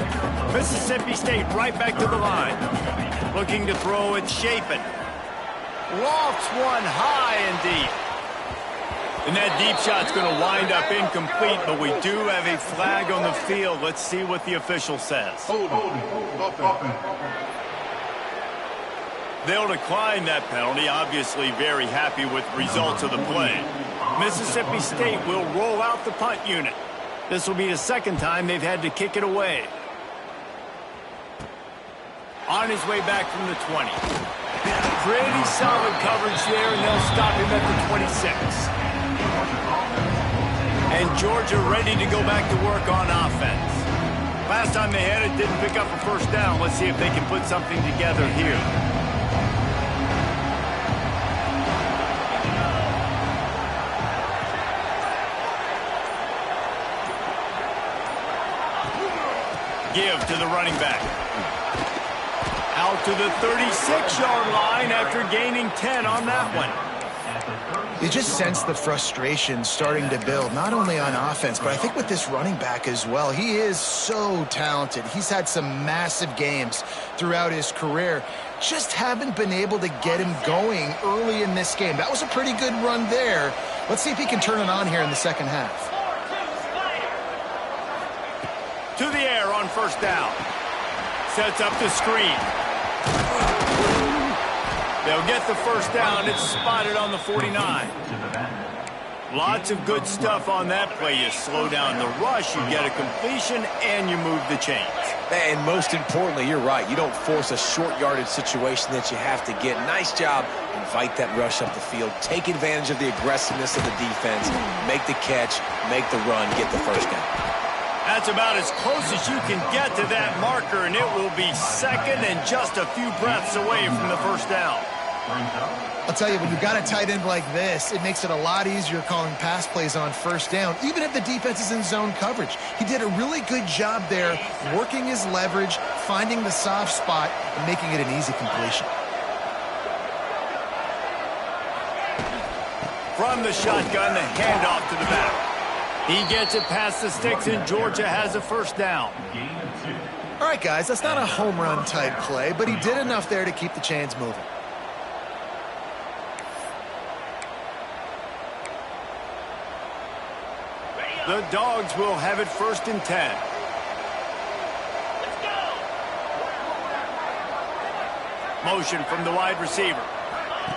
Mississippi State right back to the line. Looking to throw it, Chapin. Lofts one high and deep. And that deep shot's going to wind up incomplete, but we do have a flag on the field. Let's see what the official says. They'll decline that penalty, obviously very happy with the results of the play. Mississippi State will roll out the punt unit. This will be the second time they've had to kick it away. On his way back from the 20. Pretty solid coverage there, and they'll stop him at the 26. And Georgia ready to go back to work on offense. Last time they had it, didn't pick up a first down. Let's see if they can put something together here. Give to the running back. Out to the 36-yard line after gaining 10 on that one. You just sense the frustration starting to build, not only on offense, but I think with this running back as well. He is so talented. He's had some massive games throughout his career. Just haven't been able to get him going early in this game. That was a pretty good run there. Let's see if he can turn it on here in the second half. To the air on first down. Sets up the screen. They'll get the first down. It's spotted on the 49. Lots of good stuff on that play. You slow down the rush, you get a completion, and you move the chains. And most importantly, you're right. You don't force a short yardage situation that you have to get. Nice job. Invite that rush up the field. Take advantage of the aggressiveness of the defense. Make the catch, make the run, get the first down. That's about as close as you can get to that marker, and it will be second and just a few breaths away from the first down. I'll tell you, when you've got a tight end like this, it makes it a lot easier calling pass plays on first down, even if the defense is in zone coverage. He did a really good job there, working his leverage, finding the soft spot, and making it an easy completion. From the shotgun, the handoff to the back. He gets it past the sticks, and Georgia has a first down. All right, guys, that's not a home run type play, but he did enough there to keep the chains moving. The Dogs will have it first and 10. Let's go. Motion from the wide receiver.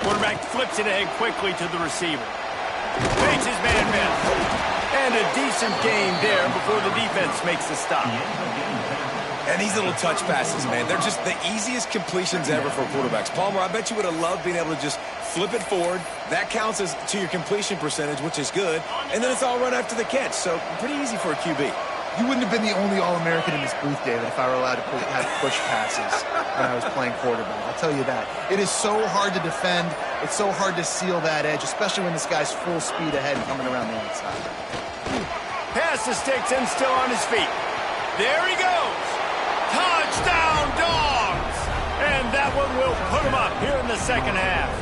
Quarterback flips it ahead quickly to the receiver. Makes his man miss. And a decent gain there before the defense makes the stop. And these little touch passes, man, they're just the easiest completions ever for quarterbacks. Palmer, I bet you would have loved being able to just flip it forward. That counts as to your completion percentage, which is good. And then it's all run after the catch. So pretty easy for a QB. You wouldn't have been the only All-American in this booth, David, if I were allowed to have push passes when I was playing quarterback. I'll tell you that. It is so hard to defend. It's so hard to seal that edge, especially when this guy's full speed ahead and coming around the outside. Pass the sticks and still on his feet. There he goes. Touchdown, Dogs! And that one will put him up here in the second half.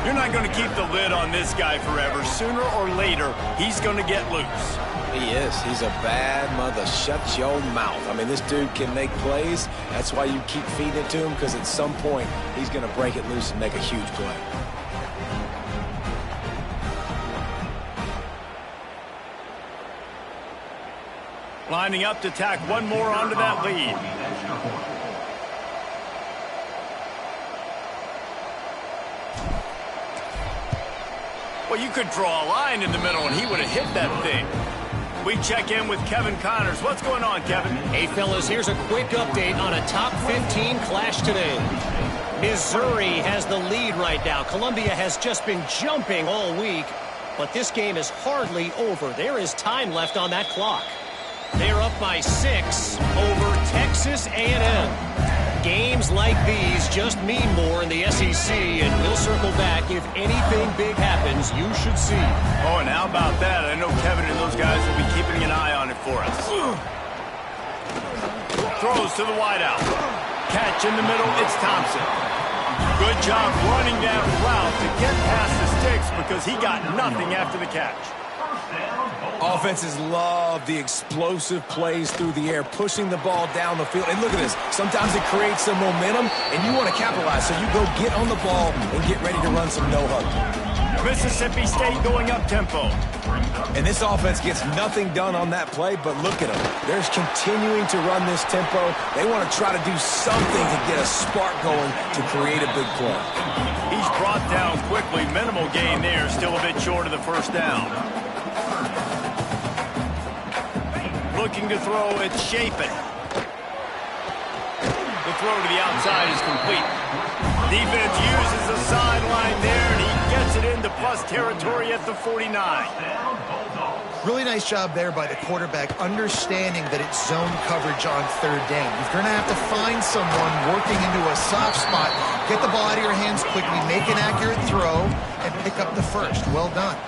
You're not going to keep the lid on this guy forever. Sooner or later, he's going to get loose. He is. He's a bad mother. Shut your mouth. I mean, this dude can make plays. That's why you keep feeding it to him, because at some point, he's going to break it loose and make a huge play. Lining up to tack one more onto that lead. Well, you could draw a line in the middle, and he would have hit that thing. We check in with Kevin Connors. What's going on, Kevin? Hey, fellas, here's a quick update on a top 15 clash today. Missouri has the lead right now. Columbia has just been jumping all week, but this game is hardly over. There is time left on that clock. They're up by 6 over Texas A&M. Games like these just mean more in the SEC, and we'll circle back. If anything big happens, you should see. Oh, and how about that? I know Kevin and those guys will be keeping an eye on it for us. Throws to the wideout. Catch in the middle, it's Thompson. Good job running that route to get past the sticks because he got nothing after the catch. Offenses love the explosive plays through the air, pushing the ball down the field. And look at this. Sometimes it creates some momentum, and you want to capitalize. So you go get on the ball and get ready to run some no-huddle. Mississippi State going up-tempo. And this offense gets nothing done on that play, but look at them. They're continuing to run this tempo. They want to try to do something to get a spark going to create a big play. He's brought down quickly. Minimal gain there. Still a bit short of the first down. Looking to throw, it's Chapin. The throw to the outside is complete. Defense uses the sideline there, and he gets it into plus territory at the 49. Really nice job there by the quarterback, understanding that it's zone coverage on third down. You're going to have to find someone working into a soft spot, get the ball out of your hands quickly, make an accurate throw, and pick up the first. Well done.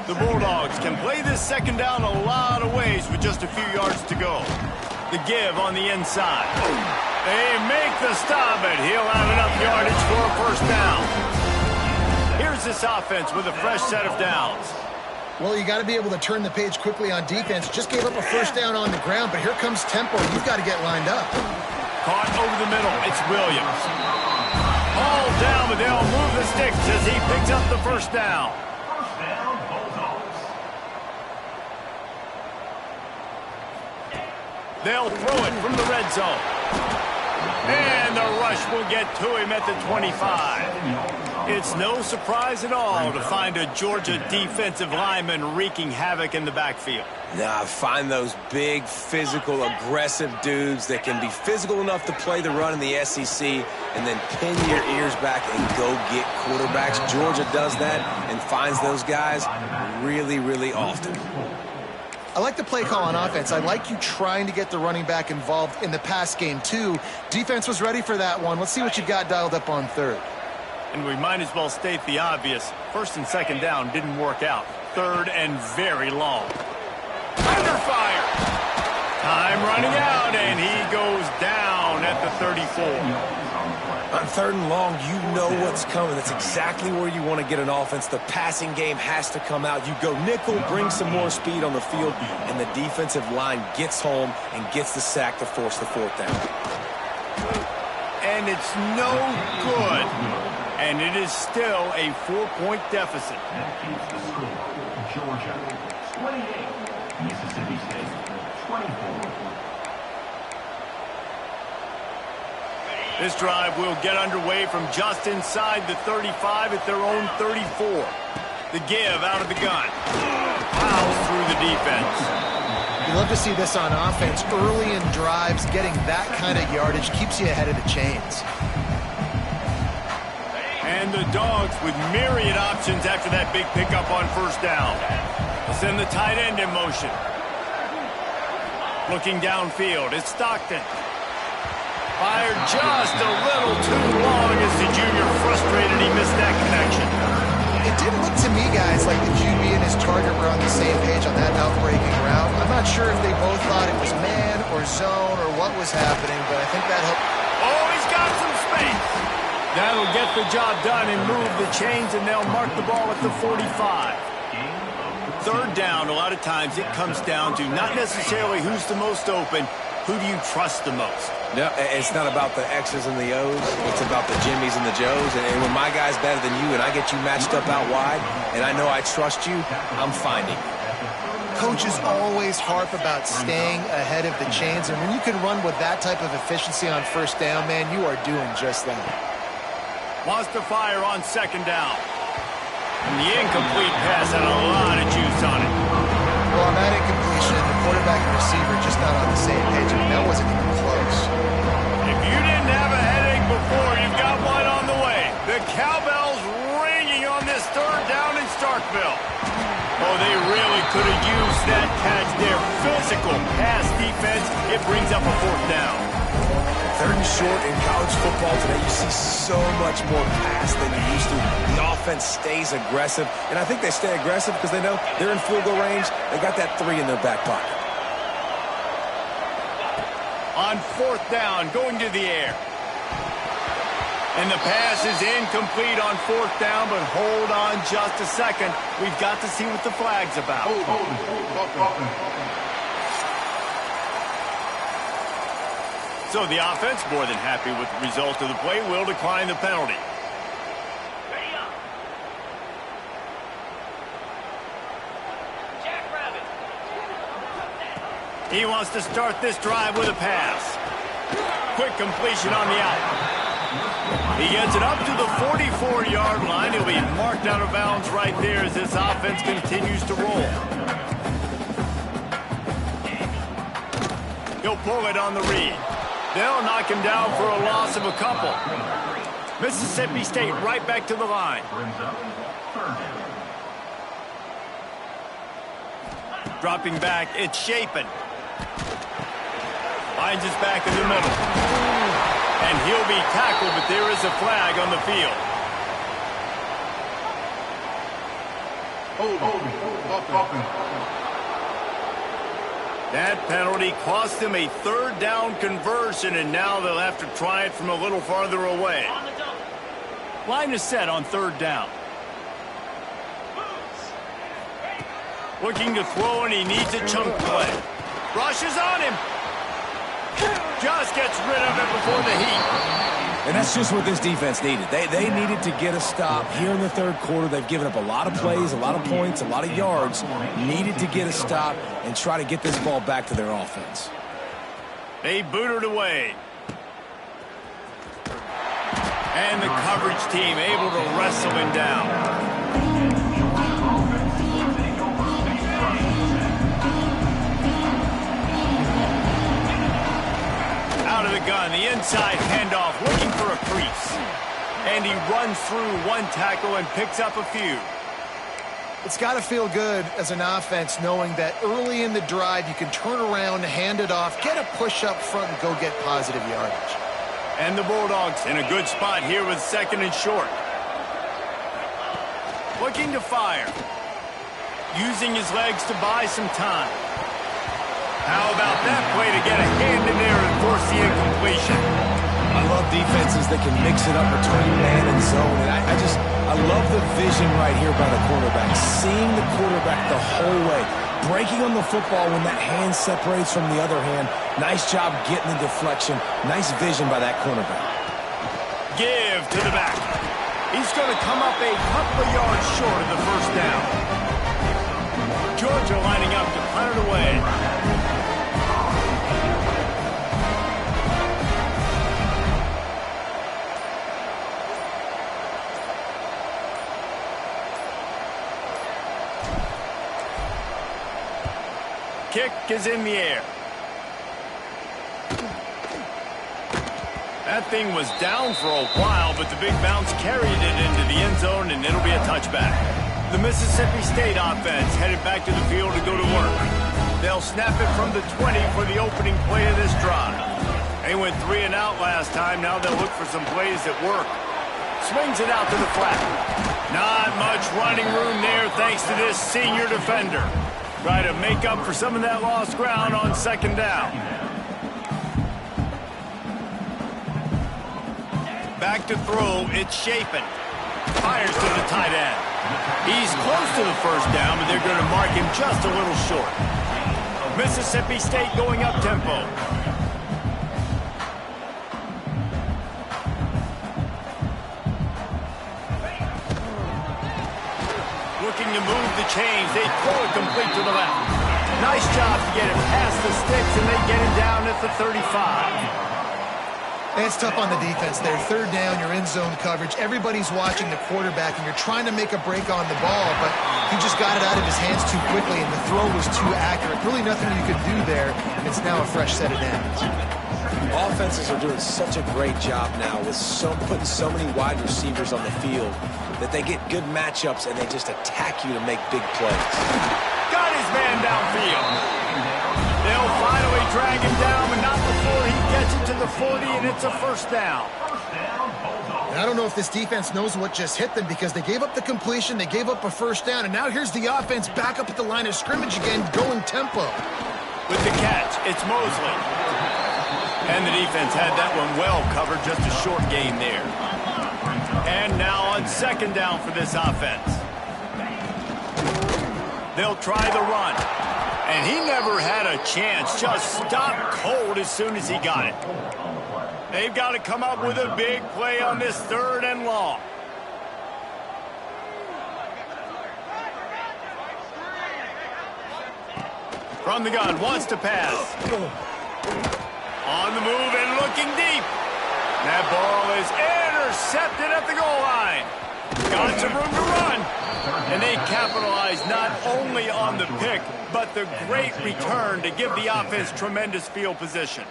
The Bulldogs can play this second down a lot of ways with just a few yards to go. The give on the inside. They make the stop, and he'll have enough yardage for a first down. Here's this offense with a fresh set of downs. Well, you got to be able to turn the page quickly on defense. Just gave up a first down on the ground, but here comes tempo. You've got to get lined up. Caught over the middle. It's Williams. All down, but they'll move the sticks as he picks up the first down. They'll throw it from the red zone. And the rush will get to him at the 25. It's no surprise at all to find a Georgia defensive lineman wreaking havoc in the backfield. Nah, find those big, physical, aggressive dudes that can be physical enough to play the run in the SEC and then pin your ears back and go get quarterbacks. Georgia does that and finds those guys really, really often. I like the play call on offense. I like you trying to get the running back involved in the pass game, too. Defense was ready for that one. Let's see what you got dialed up on third. And we might as well state the obvious. First and second down didn't work out. Third and very long. Under fire. Time running out, and he goes down at the 34. On third and long, you know what's coming. That's exactly where you want to get an offense. The passing game has to come out. You go nickel, bring some more speed on the field, and the defensive line gets home and gets the sack to force the fourth down. And it's no good. And it is still a 4-point deficit. That keeps the score. Georgia, 28. Mississippi State, 24. This drive will get underway from just inside the 35 at their own 34. The give out of the gun. Plows through the defense. You love to see this on offense. Early in drives, getting that kind of yardage keeps you ahead of the chains. And the Dogs with myriad options after that big pickup on first down. Send the tight end in motion. Looking downfield, it's Stockton. Fired just a little too long as the junior frustrated he missed that connection. It didn't look to me, guys, like the QB and his target were on the same page on that outbreaking route. I'm not sure if they both thought it was man or zone or what was happening, but I think that helped. Oh, he's got some space. That'll get the job done and move the chains, and they'll mark the ball at the 45. Third down, a lot of times it comes down to not necessarily who's the most open, who do you trust the most? No, it's not about the X's and the O's. It's about the Jimmys and the Joes. And when my guy's better than you and I get you matched up out wide and I know I trust you, I'm finding. Coaches always harp about staying ahead of the chains, and when you can run with that type of efficiency on first down, man, you are doing just that. Wants to fire on second down. And the incomplete pass had a lot of juice on it. Well, on that incompletion, the quarterback and receiver just not on the same page. I mean, that wasn't even close. If you didn't have a headache before, you've got one on the way. The cowbell's ringing on this third down in Starkville. Oh, they really could have used that catch there. Physical pass defense. It brings up a fourth down. Third and short in college football today, you see so much more pass than you used to. The offense stays aggressive, and I think they stay aggressive because they know they're in field goal range. They got that 3 in their back pocket. On fourth down, going to the air. And the pass is incomplete on fourth down, but hold on just a second. We've got to see what the flag's about. So the offense, more than happy with the result of the play, will decline the penalty. Ready up. Jackrabbit. He wants to start this drive with a pass. Quick completion on the out. He gets it up to the 44-yard line. He'll be marked out of bounds right there as this offense continues to roll. He'll pull it on the read. They'll knock him down for a loss of a couple. Mississippi State right back to the line. Dropping back, it's Shapen. Finds his back in the middle. And he'll be tackled, but there is a flag on the field. That penalty cost them a third down conversion, and now they'll have to try it from a little farther away. On the double. Line is set on third down. Looking to throw, and he needs a chunk play. Rushes on him. Just gets rid of it before the heat. And that's just what this defense needed. They needed to get a stop here in the third quarter. They've given up a lot of plays, a lot of points, a lot of yards. Needed to get a stop and try to get this ball back to their offense. They boot it away. And the coverage team able to wrestle him down. Out of the gun, the inside handoff, looking for a crease. And he runs through one tackle and picks up a few. It's got to feel good as an offense knowing that early in the drive you can turn around, hand it off, get a push up front, and go get positive yardage. And the Bulldogs in a good spot here with second and short. Looking to fire. Using his legs to buy some time. How about that play to get a hand in there and force the incompletion? I love defenses that can mix it up between man and zone. And I love the vision right here by the quarterback. Seeing the quarterback the whole way. Breaking on the football when that hand separates from the other hand. Nice job getting the deflection. Nice vision by that cornerback. Give to the back. He's going to come up a couple of yards short of the first down. Georgia lining up to punt it away. Kick is in the air. That thing was down for a while, but the big bounce carried it into the end zone, and it'll be a touchback. The Mississippi State offense headed back to the field to go to work. They'll snap it from the 20 for the opening play of this drive. They went 3 and out last time. Now they'll look for some plays that work. Swings it out to the flat. Not much running room there thanks to this senior defender. Try to make up for some of that lost ground on second down. back to throw. It's Chapin. Fires to the tight end. He's close to the first down, but they're going to mark him just a little short. Mississippi State going up tempo. Looking to move the chains. They throw it complete to the left. Nice job to get it past the sticks, and they get it down at the 35. And it's tough on the defense there. Third down, you're in zone coverage. Everybody's watching the quarterback, and you're trying to make a break on the ball, but he just got it out of his hands too quickly, and the throw was too accurate. Really nothing you could do there, and it's now a fresh set of downs. Offenses are doing such a great job now with putting so many wide receivers on the field that they get good matchups, and they just attack you to make big plays. Got his man downfield. They'll finally drag him down, but not before he gets it to the 40, and it's a first down. And I don't know if this defense knows what just hit them, because they gave up the completion, they gave up a first down, and now here's the offense back up at the line of scrimmage again, going tempo. With the catch, it's Mosley. And the defense had that one well covered, just a short gain there. And now on second down for this offense. They'll try the run. And he never had a chance, just stopped cold as soon as he got it. They've got to come up with a big play on this third and long. From the gun, wants to pass. On the move and looking deep. That ball is intercepted at the goal line. Got some room to run. And they capitalize not only on the pick, but the great return to give the offense tremendous field position.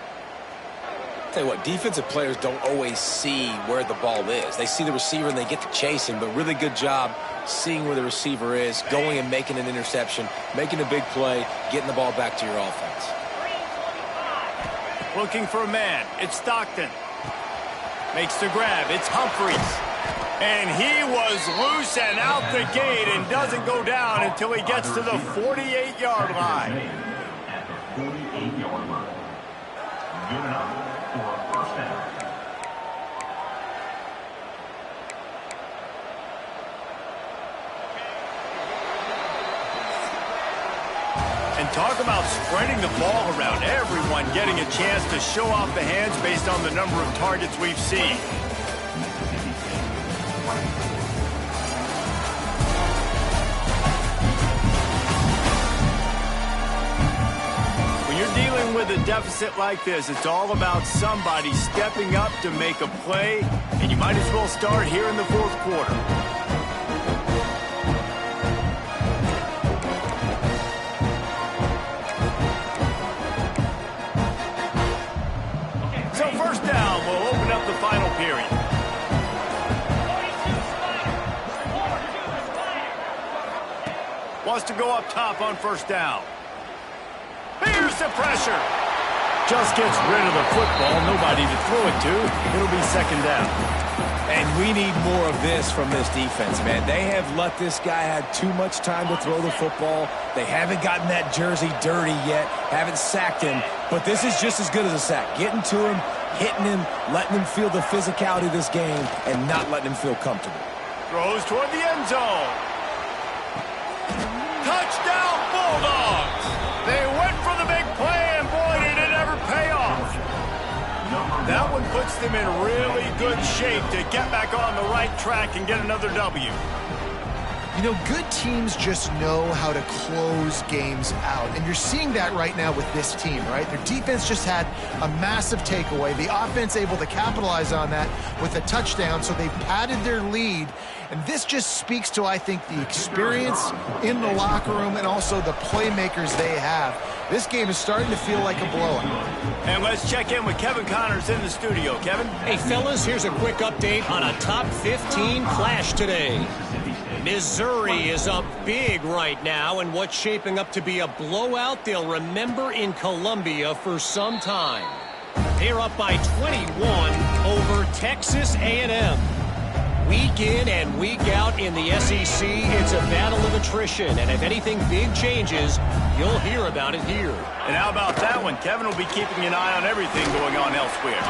Tell you what, defensive players don't always see where the ball is. They see the receiver and they get to chase him, but really good job seeing where the receiver is, going and making an interception, making a big play, getting the ball back to your offense. Looking for a man. It's Stockton. Makes the grab. It's Humphreys. And he was loose and out the gate and doesn't go down until he gets to the 48-yard line. At the 48-yard line. Good enough for a first down. And talk about spreading the ball around. Everyone getting a chance to show off the hands based on the number of targets we've seen. When you're dealing with a deficit like this, it's all about somebody stepping up to make a play, and you might as well start here in the fourth quarter. So first down will open up the final period. Wants to go up top on first down. Here's the pressure. Just gets rid of the football. Nobody to throw it to. It'll be second down. And we need more of this from this defense, man. They have let this guy have too much time to throw the football. They haven't gotten that jersey dirty yet, haven't sacked him. But this is just as good as a sack. Getting to him, hitting him, letting him feel the physicality of this game, and not letting him feel comfortable. Throws toward the end zone. Touchdown, Bulldogs! They went for the big play, and boy, did it ever pay off. That one puts them in really good shape to get back on the right track and get another W. You know, good teams just know how to close games out. And you're seeing that right now with this team, right? Their defense just had a massive takeaway. The offense able to capitalize on that with a touchdown, so they padded their lead. And this just speaks to, I think, the experience in the locker room and also the playmakers they have. This game is starting to feel like a blowout. And let's check in with Kevin Connors in the studio. Kevin? Hey, fellas, here's a quick update on a top 15 clash today. Missouri is up big right now in what's shaping up to be a blowout they'll remember in Columbia for some time. They're up by 21 over Texas A&M. Week in and week out in the SEC, it's a battle of attrition. And if anything big changes, you'll hear about it here. And how about that one? Kevin will be keeping an eye on everything going on elsewhere.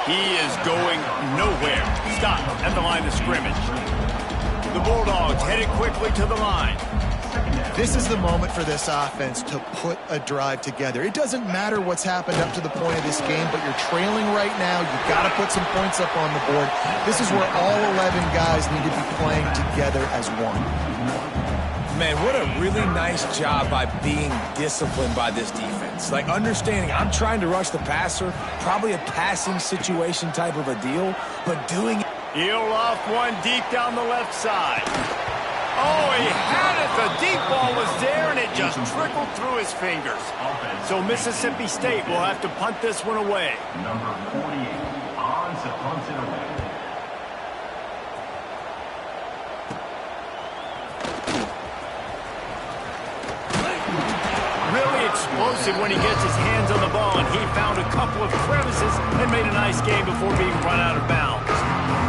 He is going nowhere. Stop at the line of scrimmage. The Bulldogs headed quickly to the line. This is the moment for this offense to put a drive together. It doesn't matter what's happened up to the point of this game, but you're trailing right now. You've got to put some points up on the board. This is where all 11 guys need to be playing together as one. Man, what a really nice job by being disciplined by this defense. Like, understanding I'm trying to rush the passer, probably a passing situation type of a deal, but doing it. He'll off one deep down the left side. Oh, he had it. The deep ball was there, and it just trickled through his fingers. So Mississippi State will have to punt this one away. Number 48 on to punt it away. Really explosive when he gets his hands on the ball, and he found a couple of crevices and made a nice game before being run out of bounds.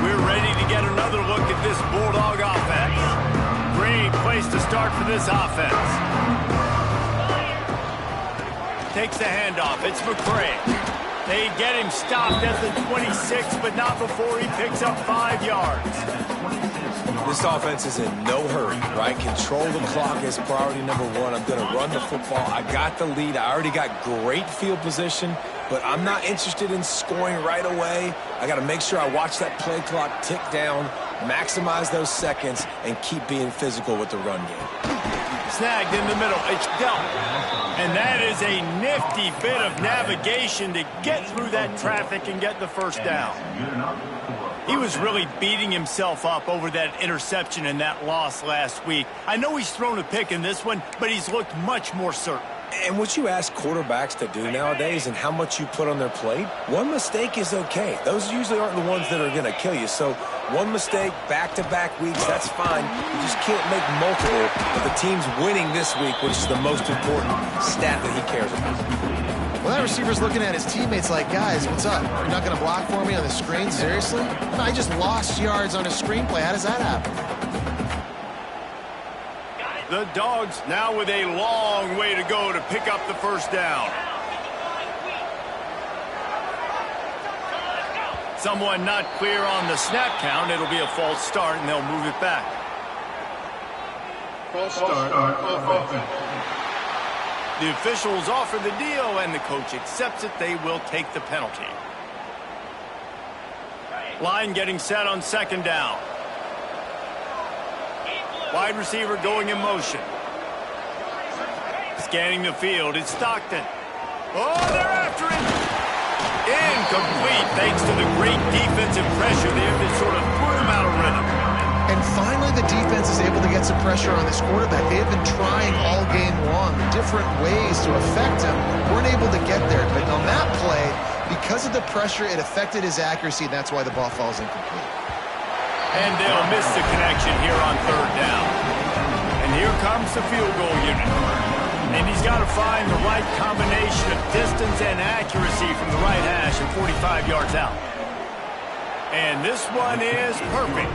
We're ready to get another look at this Bulldog offense. Great place to start for this offense. Takes the handoff. It's McCray. They get him stopped at the 26, but not before he picks up 5 yards. This offense is in no hurry, right? Control the clock is priority number one. I'm going to run the football. I got the lead. I already got great field position, but I'm not interested in scoring right away. I got to make sure I watch that play clock tick down, maximize those seconds, and keep being physical with the run game. Snagged in the middle. It's dealt. And that is a nifty bit of navigation to get through that traffic and get the first down. He was really beating himself up over that interception and that loss last week. I know he's thrown a pick in this one, but he's looked much more certain. And what you ask quarterbacks to do nowadays and how much you put on their plate, one mistake is okay. Those usually aren't the ones that are going to kill you. So one mistake, back-to-back weeks, that's fine. You just can't make multiple. But the team's winning this week, which is the most important stat that he cares about. Well, that receiver's looking at his teammates like, guys, what's up? You're not going to block for me on the screen? Seriously? No, I just lost yards on a screenplay. How does that happen? The Dogs now with a long way to go to pick up the first down. Someone not clear on the snap count. It'll be a false start, and they'll move it back. False start. The officials offer the deal, and the coach accepts it. They will take the penalty. Line getting set on second down. Wide receiver going in motion. Scanning the field. It's Stockton. Oh, they're after him. Incomplete thanks to the great defensive pressure there that sort of threw him out of rhythm. And finally, the defense is able to get some pressure on this quarterback. They have been trying all game long different ways to affect him. Weren't able to get there. But on that play, because of the pressure, it affected his accuracy, and that's why the ball falls incomplete. And they'll miss the connection here on third down. And here comes the field goal unit. And he's got to find the right combination of distance and accuracy from the right hash and 45 yards out. And this one is perfect.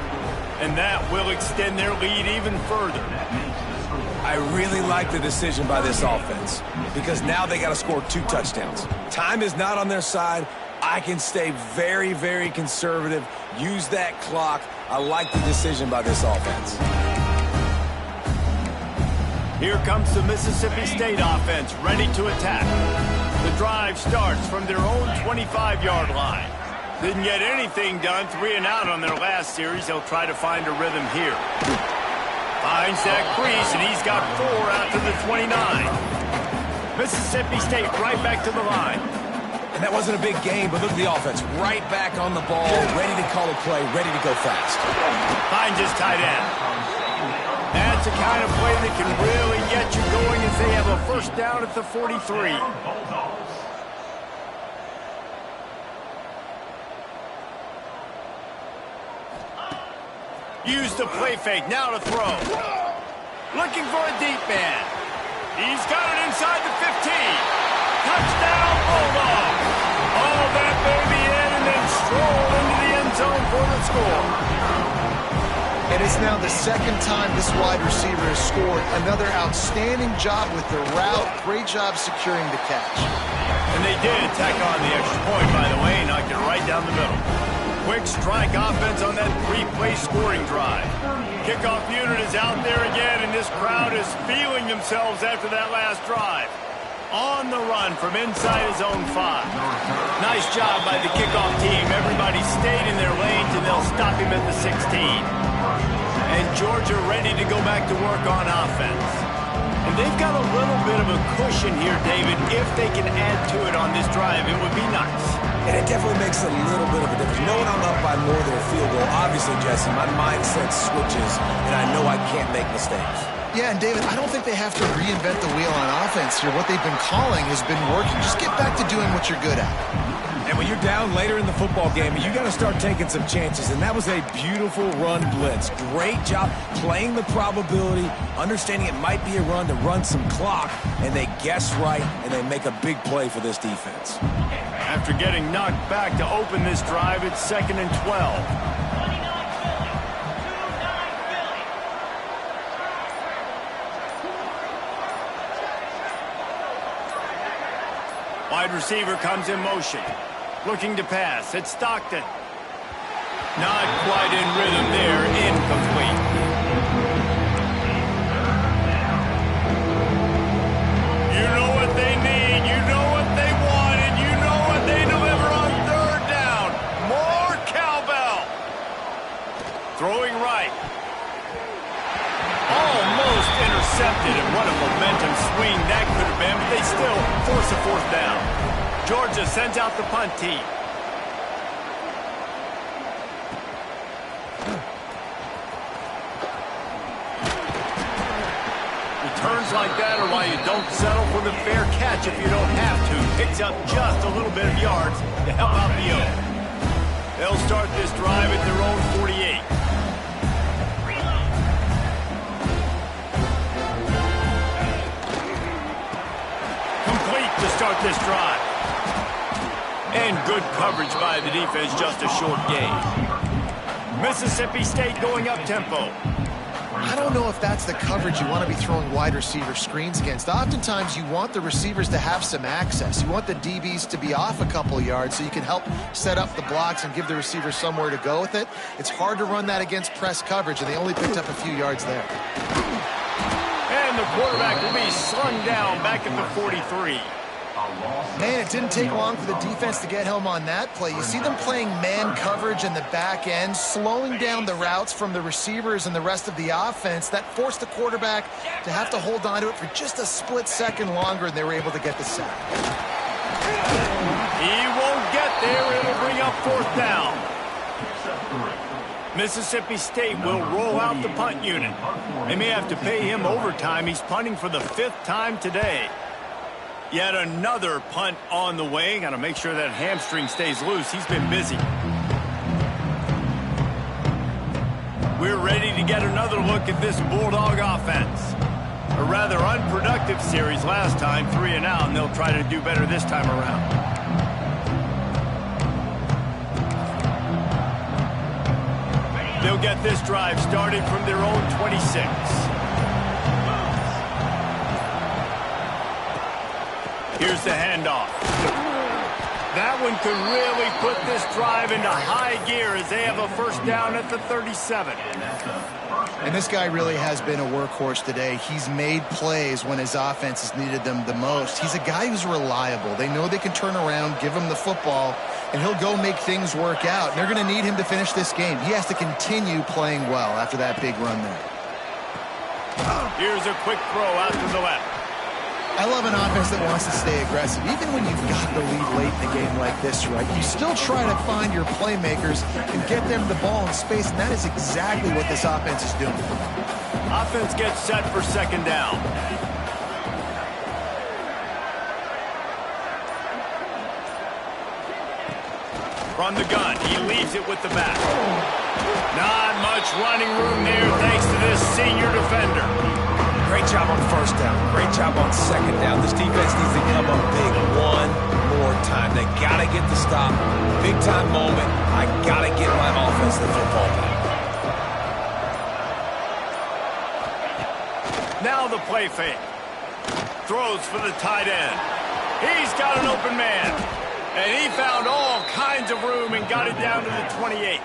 And that will extend their lead even further. I really like the decision by this offense because now they got to score 2 touchdowns. Time is not on their side. I can stay very, very conservative, use that clock. I like the decision by this offense. Here comes the Mississippi State offense, ready to attack. The drive starts from their own 25-yard line. Didn't get anything done, 3 and out on their last series. They'll try to find a rhythm here. Finds that crease, and he's got 4 out to the 29. Mississippi State right back to the line. And that wasn't a big game, but look at the offense. Right back on the ball, ready to call a play, ready to go fast. Finds his tight end. That's the kind of play that can really get you going as they have a first down at the 43. Use the play fake, now to throw. Looking for a deep man. He's got it inside the 15. Touchdown, Bulldogs. All that baby in and then stroll into the end zone for the score. And it's now the second time this wide receiver has scored. Another outstanding job with the route. Great job securing the catch. And they did tack on the extra point, by the way, knocked it right down the middle. Quick strike offense on that three-play scoring drive. Kickoff unit is out there again, and this crowd is feeling themselves after that last drive. On the run from inside his own 5. Nice job by the kickoff team. Everybody stayed in their lanes, and they'll stop him at the 16. And Georgia ready to go back to work on offense. And they've got a little bit of a cushion here, David. If they can add to it on this drive, it would be nice. And it definitely makes a little bit of a difference. Knowing I'm up by more than a field goal, obviously, Jesse, my mindset switches, and I know I can't make mistakes. Yeah, and David, I don't think they have to reinvent the wheel on offense here. What they've been calling has been working. Just get back to doing what you're good at. And when you're down later in the football game, you got to start taking some chances. And that was a beautiful run blitz. Great job playing the probability, understanding it might be a run to run some clock, and they guess right, and they make a big play for this defense. After getting knocked back to open this drive, it's 2nd and 12. Wide receiver comes in motion. Looking to pass. It's Stockton. Not quite in rhythm there. Incomplete. You know what they need. You know what they want. And you know what they deliver on 3rd down. More cowbell. Throwing right. Almost intercepted, and what a momentum swing that could have been, but they still force a 4th down. Georgia sends out the punt team. Returns like that are why you don't settle for the fair catch if you don't have to. Picks up just a little bit of yards to help out the other. They'll start this drive at their own 48. To start this drive. And good coverage by the defense, just a short gain. Mississippi State going up tempo. I don't know if that's the coverage you want to be throwing wide receiver screens against. Oftentimes, you want the receivers to have some access. You want the DBs to be off a couple yards so you can help set up the blocks and give the receiver somewhere to go with it. It's hard to run that against press coverage, and they only picked up a few yards there. And the quarterback will be slung down back at the 43. Man, it didn't take long for the defense to get home on that play. You see them playing man coverage in the back end, slowing down the routes from the receivers and the rest of the offense. That forced the quarterback to have to hold on to it for just a split second longer, and they were able to get the sack. He won't get there. It'll bring up 4th down. Mississippi State will roll out the punt unit. They may have to pay him overtime. He's punting for the 5th time today. Yet another punt on the way. Got to make sure that hamstring stays loose. He's been busy. We're ready to get another look at this Bulldog offense. A rather unproductive series last time, 3 and out, and they'll try to do better this time around. They'll get this drive started from their own 26. Here's the handoff. That one could really put this drive into high gear as they have a 1st down at the 37. And this guy really has been a workhorse today. He's made plays when his offense has needed them the most. He's a guy who's reliable. They know they can turn around, give him the football, and he'll go make things work out. And they're going to need him to finish this game. He has to continue playing well after that big run there. Here's a quick throw out to the left. I love an offense that wants to stay aggressive. Even when you've got the lead late in a game like this, right, you still try to find your playmakers and get them the ball in space, and that is exactly what this offense is doing. Offense gets set for 2nd down. From the gun, he leaves it with the back. Not much running room there thanks to this senior defender. Great job on 1st down. Great job on 2nd down. This defense needs to come up big one more time. They got to get the stop. Big time moment. I got to get my offense the football back. Now the play fake. Throws for the tight end. He's got an open man. And he found all kinds of room and got it down to the 28.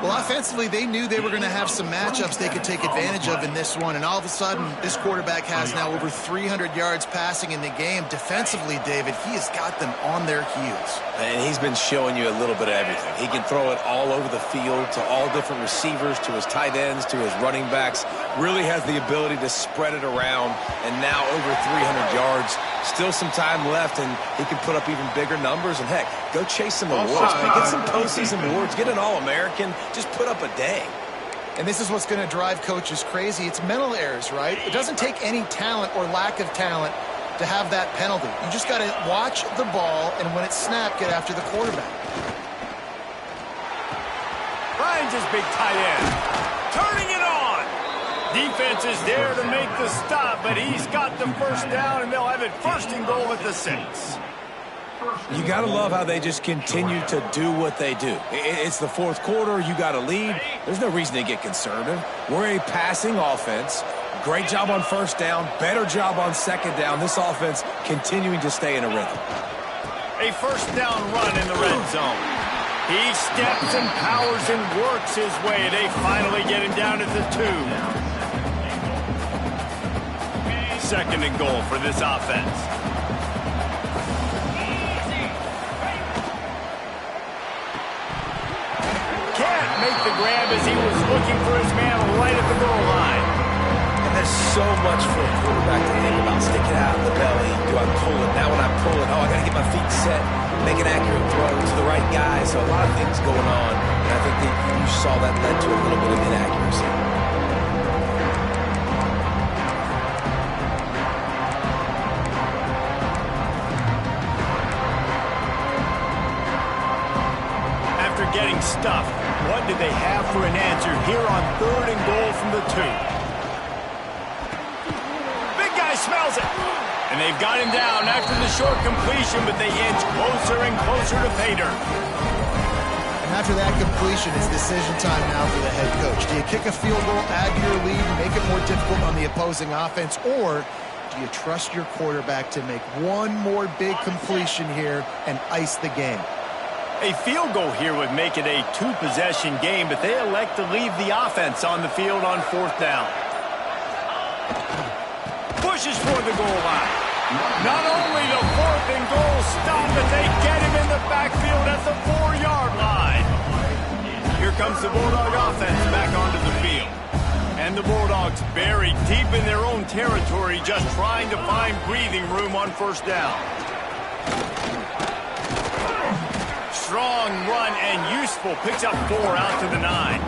Well, offensively, they knew they were going to have some matchups they could take advantage of in this one, and all of a sudden, this quarterback has now over 300 yards passing in the game. Defensively, David, he has got them on their heels. And he's been showing you a little bit of everything. He can throw it all over the field to all different receivers, to his tight ends, to his running backs. Really has the ability to spread it around, and now over 300 yards. Still some time left, and he can put up even bigger numbers. And, heck, go chase some awards, man. Get some postseason awards. Get an All-American. Just put up a day. And this is what's going to drive coaches crazy. It's mental errors, right? It doesn't take any talent or lack of talent to have that penalty. You just got to watch the ball, and when it's snapped, get after the quarterback. Finds his big tight end. Turning it on. Defense is there to make the stop, but he's got the first down, and they'll have it 1st and goal at the 6. You got to love how they just continue to do what they do. It's the 4th quarter. You got a lead. There's no reason to get conservative. We're a passing offense. Great job on 1st down. Better job on 2nd down. This offense continuing to stay in a rhythm. A 1st down run in the red zone. He steps and powers and works his way. They finally get him down at the 2. 2nd and goal for this offense. Can't make the grab as he was looking for his man right at the goal line. And there's so much for a quarterback to think about. Stick it out in the belly. Do I pull it? Now when I pull it, I got to get my feet set. Make an accurate throw to the right guy. So a lot of things going on. And I think that you saw that led to a little bit of inaccuracy. Getting stuffed. What do they have for an answer here on 3rd and goal from the 2? Big guy smells it. And they've got him down after the short completion, but they inch closer and closer to pay dirt. And after that completion, it's decision time now for the head coach. Do you kick a field goal, add to your lead, and make it more difficult on the opposing offense, or do you trust your quarterback to make one more big completion here and ice the game? A field goal here would make it a 2-possession game, but they elect to leave the offense on the field on 4th down. Pushes for the goal line. Not only the 4th and goal stop, but they get him in the backfield at the 4-yard line. Here comes the Bulldog offense back onto the field. And the Bulldogs buried deep in their own territory, just trying to find breathing room on 1st down. Strong run and useful. Picks up 4 out to the 9.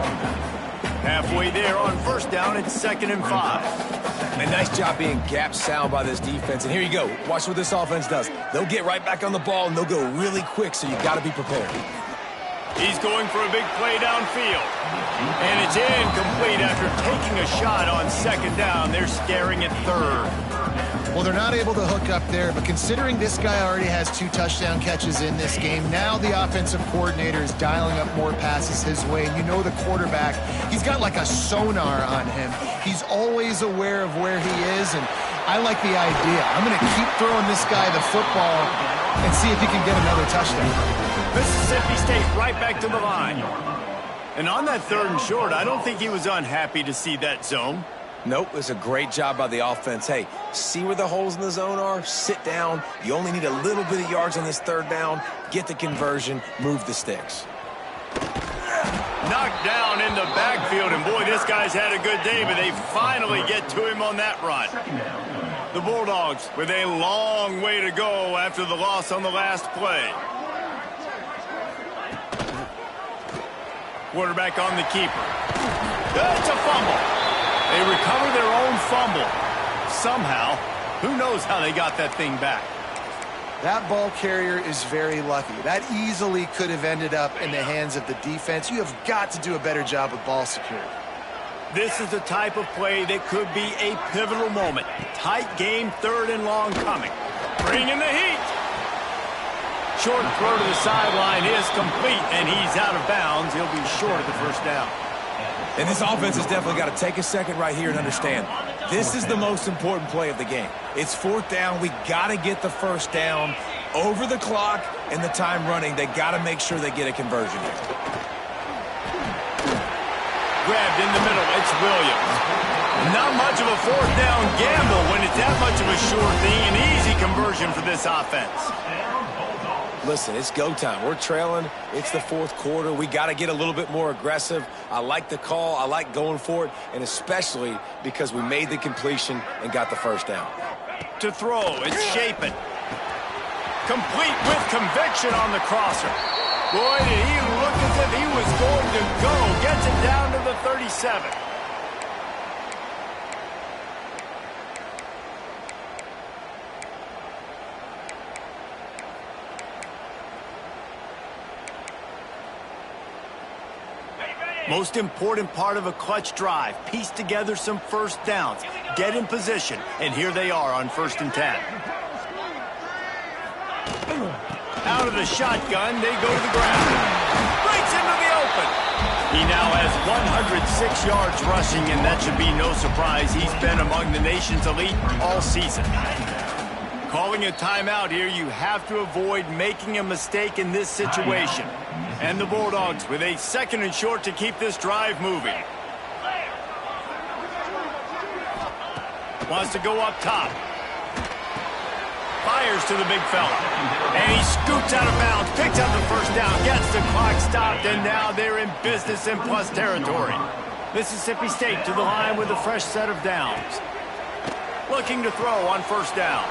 Halfway there on 1st down, it's 2nd and 5. A nice job being gap sound by this defense. And here you go. Watch what this offense does. They'll get right back on the ball, and they'll go really quick, so you got to be prepared. He's going for a big play downfield. And it's incomplete after taking a shot on 2nd down. They're staring at 3rd. Well, they're not able to hook up there, but considering this guy already has 2 touchdown catches in this game, now the offensive coordinator is dialing up more passes his way, and you know the quarterback, he's got like a sonar on him. He's always aware of where he is, and I like the idea. I'm going to keep throwing this guy the football and see if he can get another touchdown. Mississippi State right back to the line. And on that 3rd and short, I don't think he was unhappy to see that zone. Nope, it's a great job by the offense. Hey, see where the holes in the zone are? Sit down. You only need a little bit of yards on this 3rd down. Get the conversion. Move the sticks. Knocked down in the backfield, and boy, this guy's had a good day, but they finally get to him on that run. The Bulldogs with a long way to go after the loss on the last play. Quarterback on the keeper. It's a fumble. They recover their own fumble. Somehow, who knows how they got that thing back. That ball carrier is very lucky. That easily could have ended up in the hands of the defense. You have got to do a better job with ball security. This is the type of play that could be a pivotal moment. Tight game, 3rd and long coming. Bringing the heat. Short throw to the sideline is complete, and he's out of bounds. He'll be short of the 1st down. And this offense has definitely got to take a second right here and understand this is the most important play of the game. It's 4th down. We got to get the first down over the clock and the time running. They got to make sure they get a conversion here. Grabbed in the middle. It's Williams. Not much of a 4th down gamble when it's that much of a sure thing. An easy conversion for this offense. Listen, it's go time. We're trailing. It's the 4th quarter. We got to get a little bit more aggressive. I like the call. I like going for it, and especially because we made the completion and got the first down. To throw, it's Shapen. Complete with conviction on the crosser. Boy, did he look as if he was going to go. Gets it down to the 37. Most important part of a clutch drive. Piece together some first downs. Get in position. And here they are on 1st and 10. Out of the shotgun, they go to the ground. Breaks into the open. He now has 106 yards rushing, and that should be no surprise. He's been among the nation's elite all season. Calling a timeout here, you have to avoid making a mistake in this situation. And the Bulldogs with a 2nd and short to keep this drive moving. Wants to go up top. Fires to the big fella. And he scoots out of bounds, picks up the first down, gets the clock stopped, and now they're in business in plus territory. Mississippi State to the line with a fresh set of downs. Looking to throw on 1st down.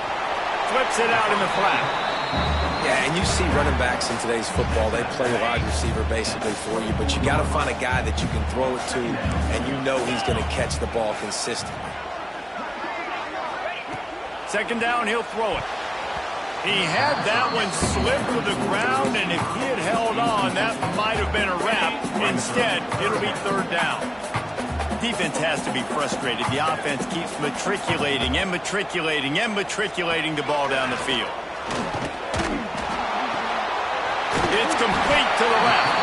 Flips it out in the flat. Yeah, and you see running backs in today's football, they play wide receiver basically for you, but you got to find a guy that you can throw it to, and you know he's going to catch the ball consistently. 2nd down, he'll throw it. He had that one slip to the ground, and if he had held on, that might have been a wrap. Instead, it'll be 3rd down. Defense has to be frustrated. The offense keeps matriculating and matriculating and matriculating the ball down the field. It's complete to the left.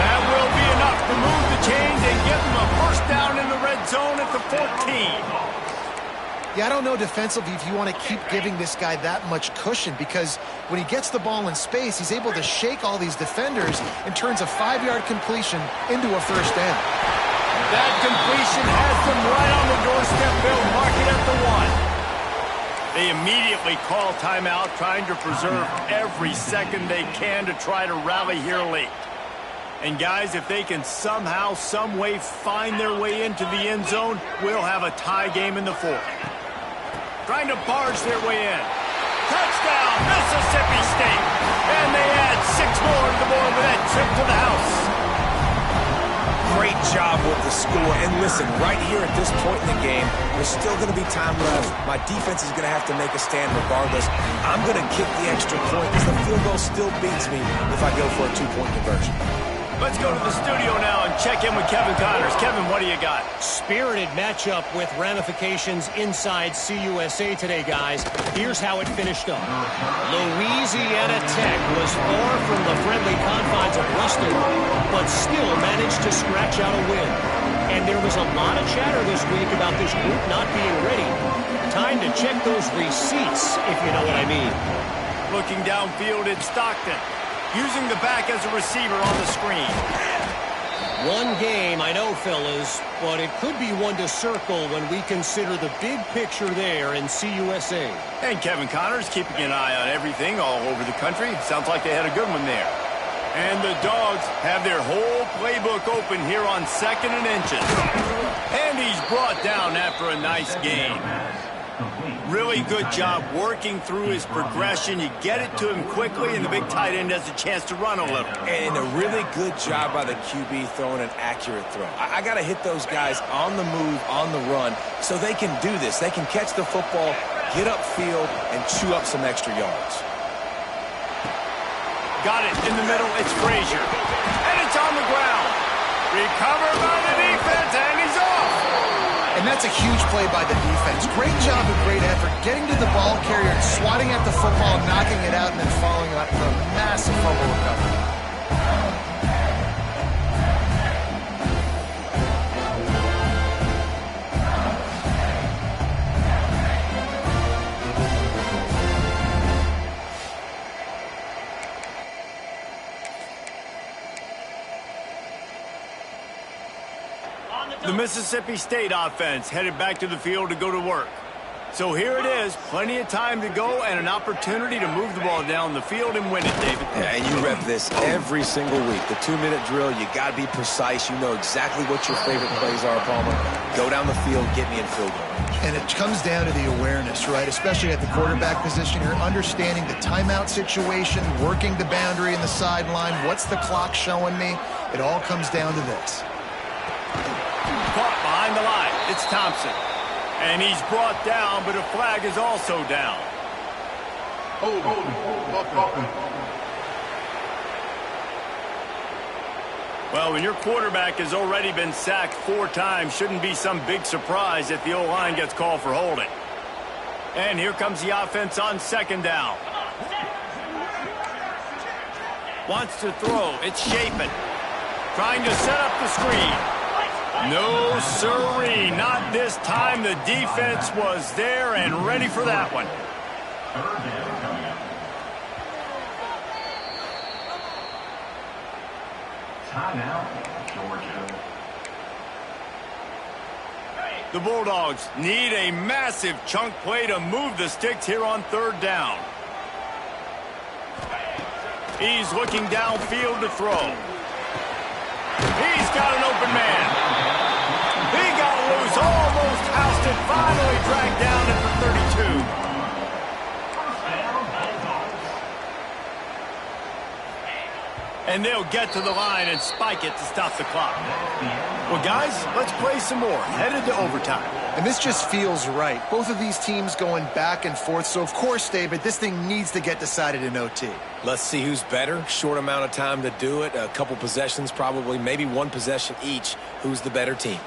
That will be enough to move the chains and give them a first down in the red zone at the 14. Yeah, I don't know defensively if you want to keep giving this guy that much cushion, because when he gets the ball in space, he's able to shake all these defenders and turns a 5-yard completion into a first down. That completion has them right on the doorstep. They'll mark it at the 1. They immediately call timeout, trying to preserve every second they can to try to rally here late. And guys, if they can somehow, some way find their way into the end zone, we'll have a tie game in the 4th. Trying to barge their way in. Touchdown, Mississippi State. And they add 6 more to the board with that trip to the house. Great job with the score. And listen, right here at this point in the game, there's still going to be time left. My defense is going to have to make a stand regardless. I'm going to kick the extra point because the field goal still beats me if I go for a 2-point conversion. Let's go to the studio now and check in with Kevin Connors. Kevin, what do you got? Spirited matchup with ramifications inside CUSA today, guys. Here's how it finished up. Louisiana Tech was far from the friendly confines of Ruston, but still managed to scratch out a win. And there was a lot of chatter this week about this group not being ready. Time to check those receipts, if you know what I mean. Looking downfield, it's Stockton. Using the back as a receiver on the screen. One game, I know, fellas, but it could be one to circle when we consider the big picture there in CUSA. And Kevin Connors keeping an eye on everything all over the country. Sounds like they had a good one there. And the Dogs have their whole playbook open here on 2nd and inches. And he's brought down after a nice game. Really good job working through his progression. You get it to him quickly, and the big tight end has a chance to run a little. And a really good job by the QB throwing an accurate throw. I got to hit those guys on the move, on the run, so they can do this. They can catch the football, get upfield, and chew up some extra yards. Got it in the middle. It's Frazier. And it's on the ground. Recovered by the defense, and he's off. And that's a huge play by the defense. Great job and great effort getting to the ball carrier and swatting at the football, knocking it out, and then following up for a massive fumble recovery. Mississippi State offense headed back to the field to go to work. So here it is, plenty of time to go and an opportunity to move the ball down the field and win it, David. Yeah, and you rep this every single week. The 2-minute drill, you got to be precise. You know exactly what your favorite plays are, Palmer. Go down the field, get me in field goal. And it comes down to the awareness, right? Especially at the quarterback position. You're understanding the timeout situation, working the boundary and the sideline. What's the clock showing me? It all comes down to this. Caught behind the line. It's Thompson. And he's brought down, but a flag is also down. Well, when your quarterback has already been sacked 4 times, shouldn't be some big surprise if the O-line gets called for holding. And here comes the offense on 2nd down. Wants to throw. It's Chapin. Trying to set up the screen. No, sirree, not this time. The defense was there and ready for that one. Timeout, Georgia. The Bulldogs need a massive chunk play to move the sticks here on 3rd down. He's looking downfield to throw. He's got an open man. He got loose, almost housed it, finally dragged down at the 32. And they'll get to the line and spike it to stop the clock. Well, guys, let's play some more. Headed to overtime. And this just feels right. Both of these teams going back and forth. So, of course, David, this thing needs to get decided in OT. Let's see who's better. Short amount of time to do it. A couple possessions probably, maybe 1 possession each. Who's the better team?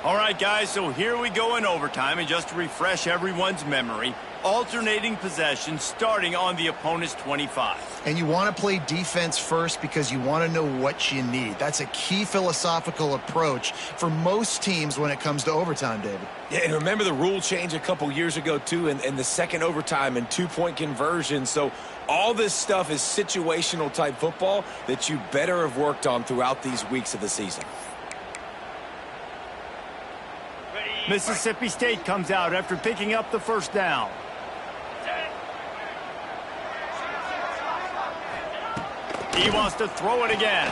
All right, guys, so here we go in overtime. And just to refresh everyone's memory, alternating possessions starting on the opponent's 25. And you want to play defense first because you want to know what you need. That's a key philosophical approach for most teams when it comes to overtime, David. Yeah, and remember the rule change a couple years ago, too, in the second overtime and 2-point conversion. So all this stuff is situational type football that you better have worked on throughout these weeks of the season. Mississippi State comes out after picking up the 1st down. He wants to throw it again.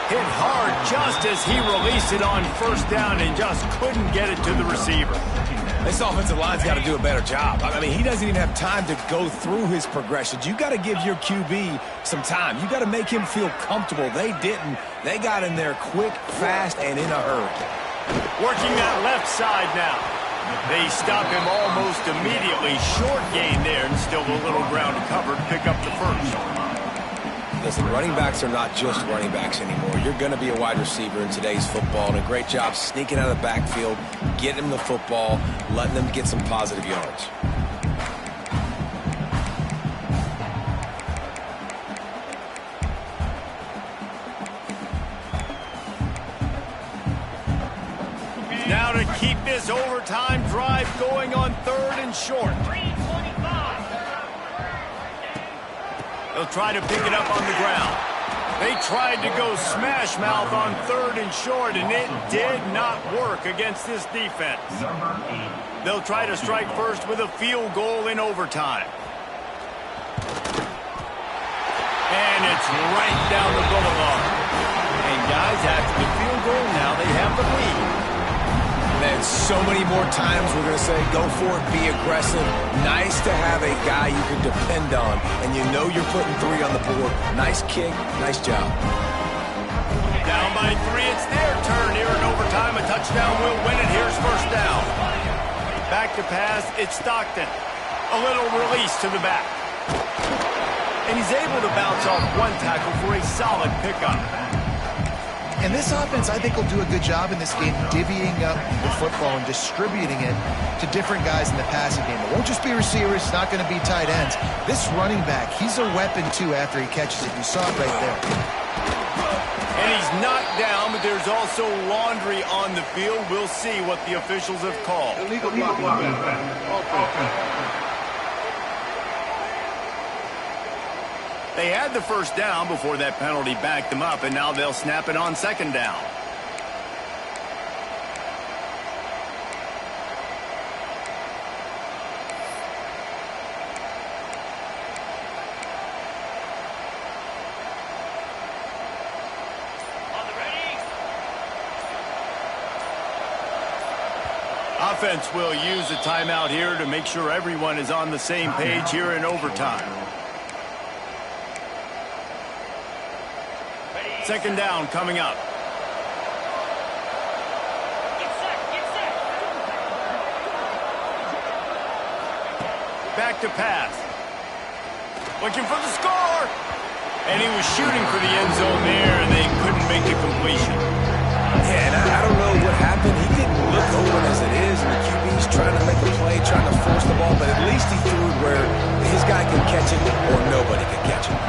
Hit hard just as he released it on 1st down and just couldn't get it to the receiver. This offensive line's got to do a better job. I mean, he doesn't even have time to go through his progressions. You got to give your QB some time. You got to make him feel comfortable. They didn't. They got in there quick, fast, and in a hurry. Working that left side now. They stop him almost immediately. Short gain there and still a little ground to cover to pick up the 1st. Listen, running backs are not just running backs anymore. You're going to be a wide receiver in today's football, and a great job sneaking out of the backfield, getting them the football, letting them get some positive yards. Now to keep this overtime drive going on 3rd and short. They'll try to pick it up on the ground. They tried to go smash mouth on 3rd and short, and it did not work against this defense. They'll try to strike first with a field goal in overtime. And it's right down the boulevard. And guys, after the field goal, now they have the lead. And so many more times we're going to say, go for it, be aggressive. Nice to have a guy you can depend on, and you know you're putting 3 on the board. Nice kick, nice job. Down by 3, it's their turn here in overtime. A touchdown will win it. Here's 1st down. Back to pass, it's Stockton. A little release to the back. And he's able to bounce off 1 tackle for a solid pickup. And this offense, I think, will do a good job in this game divvying up the football and distributing it to different guys in the passing game. It won't just be receivers. It's not going to be tight ends. This running back, he's a weapon, too, after he catches it. You saw it right there. And he's knocked down, but there's also laundry on the field. We'll see what the officials have called. Illegal blocking. They had the 1st down before that penalty backed them up, and now they'll snap it on 2nd down. Offense will use a timeout here to make sure everyone is on the same page here in overtime. Second down coming up. Back to pass. Looking for the score. And he was shooting for the end zone there, and they couldn't make the completion. Yeah, and I don't know what happened. He didn't look open as it is, and the QB's trying to make a play, trying to force the ball, but at least he threw it where his guy could catch it or nobody could catch it.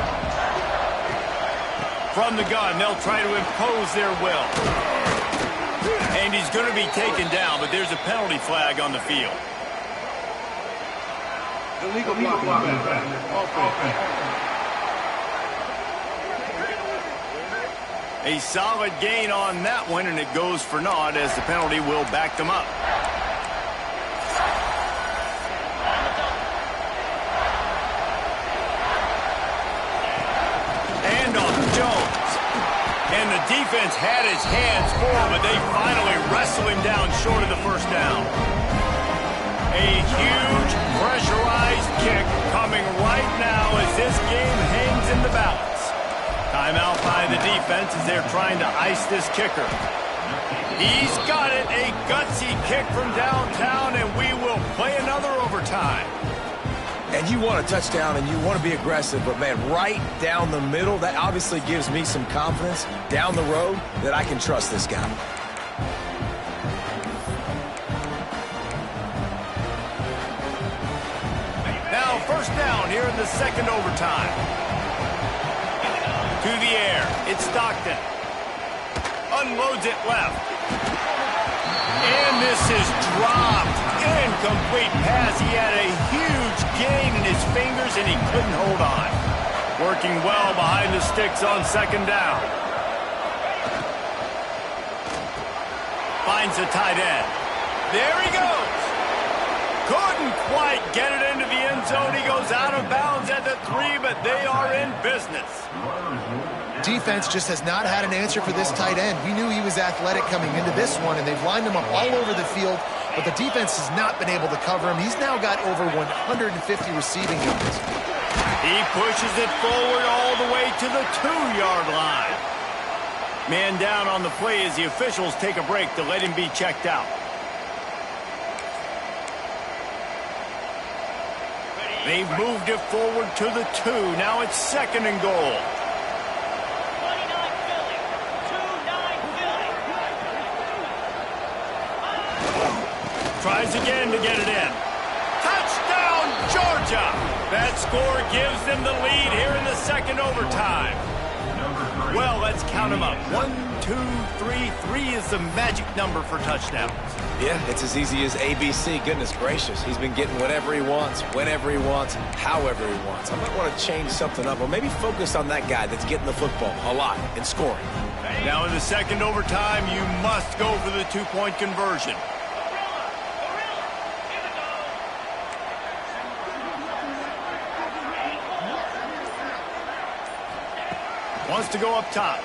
From the gun, they'll try to impose their will. And he's going to be taken down, but there's a penalty flag on the field. Illegal block. A solid gain on that one, and it goes for naught as the penalty will back them up. And off Jones. And the defense had his hands full, but they finally wrestle him down short of the first down. A huge pressurized kick coming right now as this game hangs in the balance. Timeout by the defense as they're trying to ice this kicker. He's got it, a gutsy kick from downtown, and we will play another overtime. And you want a touchdown and you want to be aggressive, but man, right down the middle, that obviously gives me some confidence down the road that I can trust this guy. Now first down here in the second overtime. To the air, it's Stockton. Unloads it left. And this is dropped. Incomplete pass. He had a huge gain in his fingers and he couldn't hold on. Working well behind the sticks on second down. Finds a tight end. There he goes. Couldn't quite get it into the end zone. He goes out of bounds at the 3, but they are in business. Defense just has not had an answer for this tight end. We knew he was athletic coming into this one, and they've lined him up all over the field, but the defense has not been able to cover him. He's now got over 150 receiving yards. He pushes it forward all the way to the 2-yard line. Man down on the play as the officials take a break to let him be checked out. They've moved it forward to the 2. Now it's second and goal. Tries again to get it in. Touchdown, Georgia! That score gives them the lead here in the second overtime. Well, let's count them up. 1, 2, 3. 3 is the magic number for touchdowns. Yeah, it's as easy as ABC. Goodness gracious. He's been getting whatever he wants, whenever he wants, however he wants. I might want to change something up or maybe focus on that guy that's getting the football a lot and scoring. Now in the second overtime, you must go for the 2-point conversion. Wants to go up top.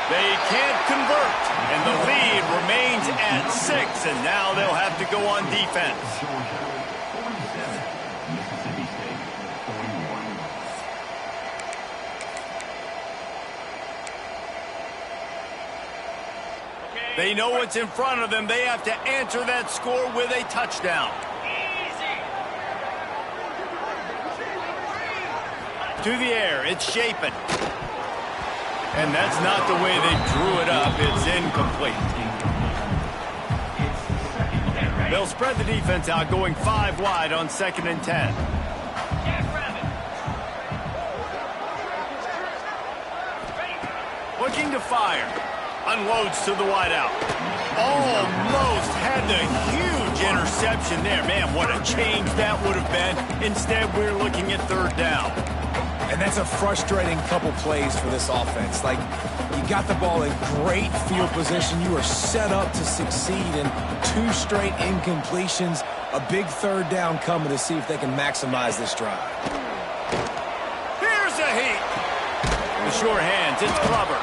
They can't convert, and the lead remains at 6, and now they'll have to go on defense. They know what's in front of them. They have to answer that score with a touchdown. To the air, it's Shapen. And that's not the way they drew it up. It's incomplete. They'll spread the defense out, going 5 wide on 2nd and 10. Looking to fire. Unloads to the wideout. Almost had the huge interception there. Man, what a change that would have been. Instead, we're looking at 3rd down. And that's a frustrating couple plays for this offense. Like, you got the ball in great field position. You are set up to succeed, and 2 straight incompletions. A big 3rd down coming to see if they can maximize this drive. Here's a heat. The sure hands, it's Glover.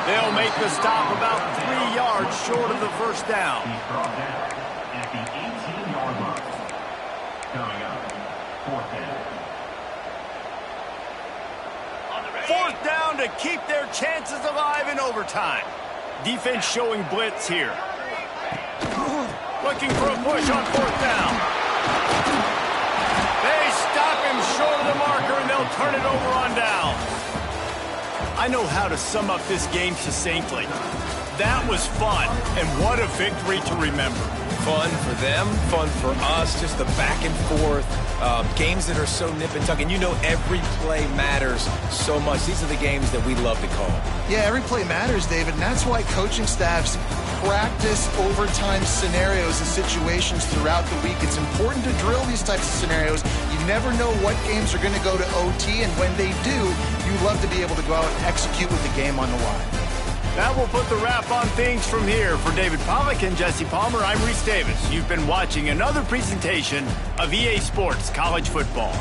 They'll make the stop about 3 yards short of the first down. He's brought down at the 18-yard line. Coming up, fourth down. Fourth down to keep their chances alive in overtime. Defense showing blitz here. Looking for a push on fourth down. They stop him short of the marker, and they'll turn it over on down. I know how to sum up this game succinctly. That was fun, and what a victory to remember. Fun for them, fun for us, just the back and forth, games that are so nip and tuck, and you know every play matters so much. These are the games that we love to call. Yeah, every play matters, David, and that's why coaching staffs practice overtime scenarios and situations throughout the week. It's important to drill these types of scenarios. You never know what games are going to go to OT, and when they do, you love to be able to go out and execute with the game on the line. That will put the wrap on things from here. For David Pollack and Jesse Palmer, I'm Reese Davis. You've been watching another presentation of EA Sports College Football.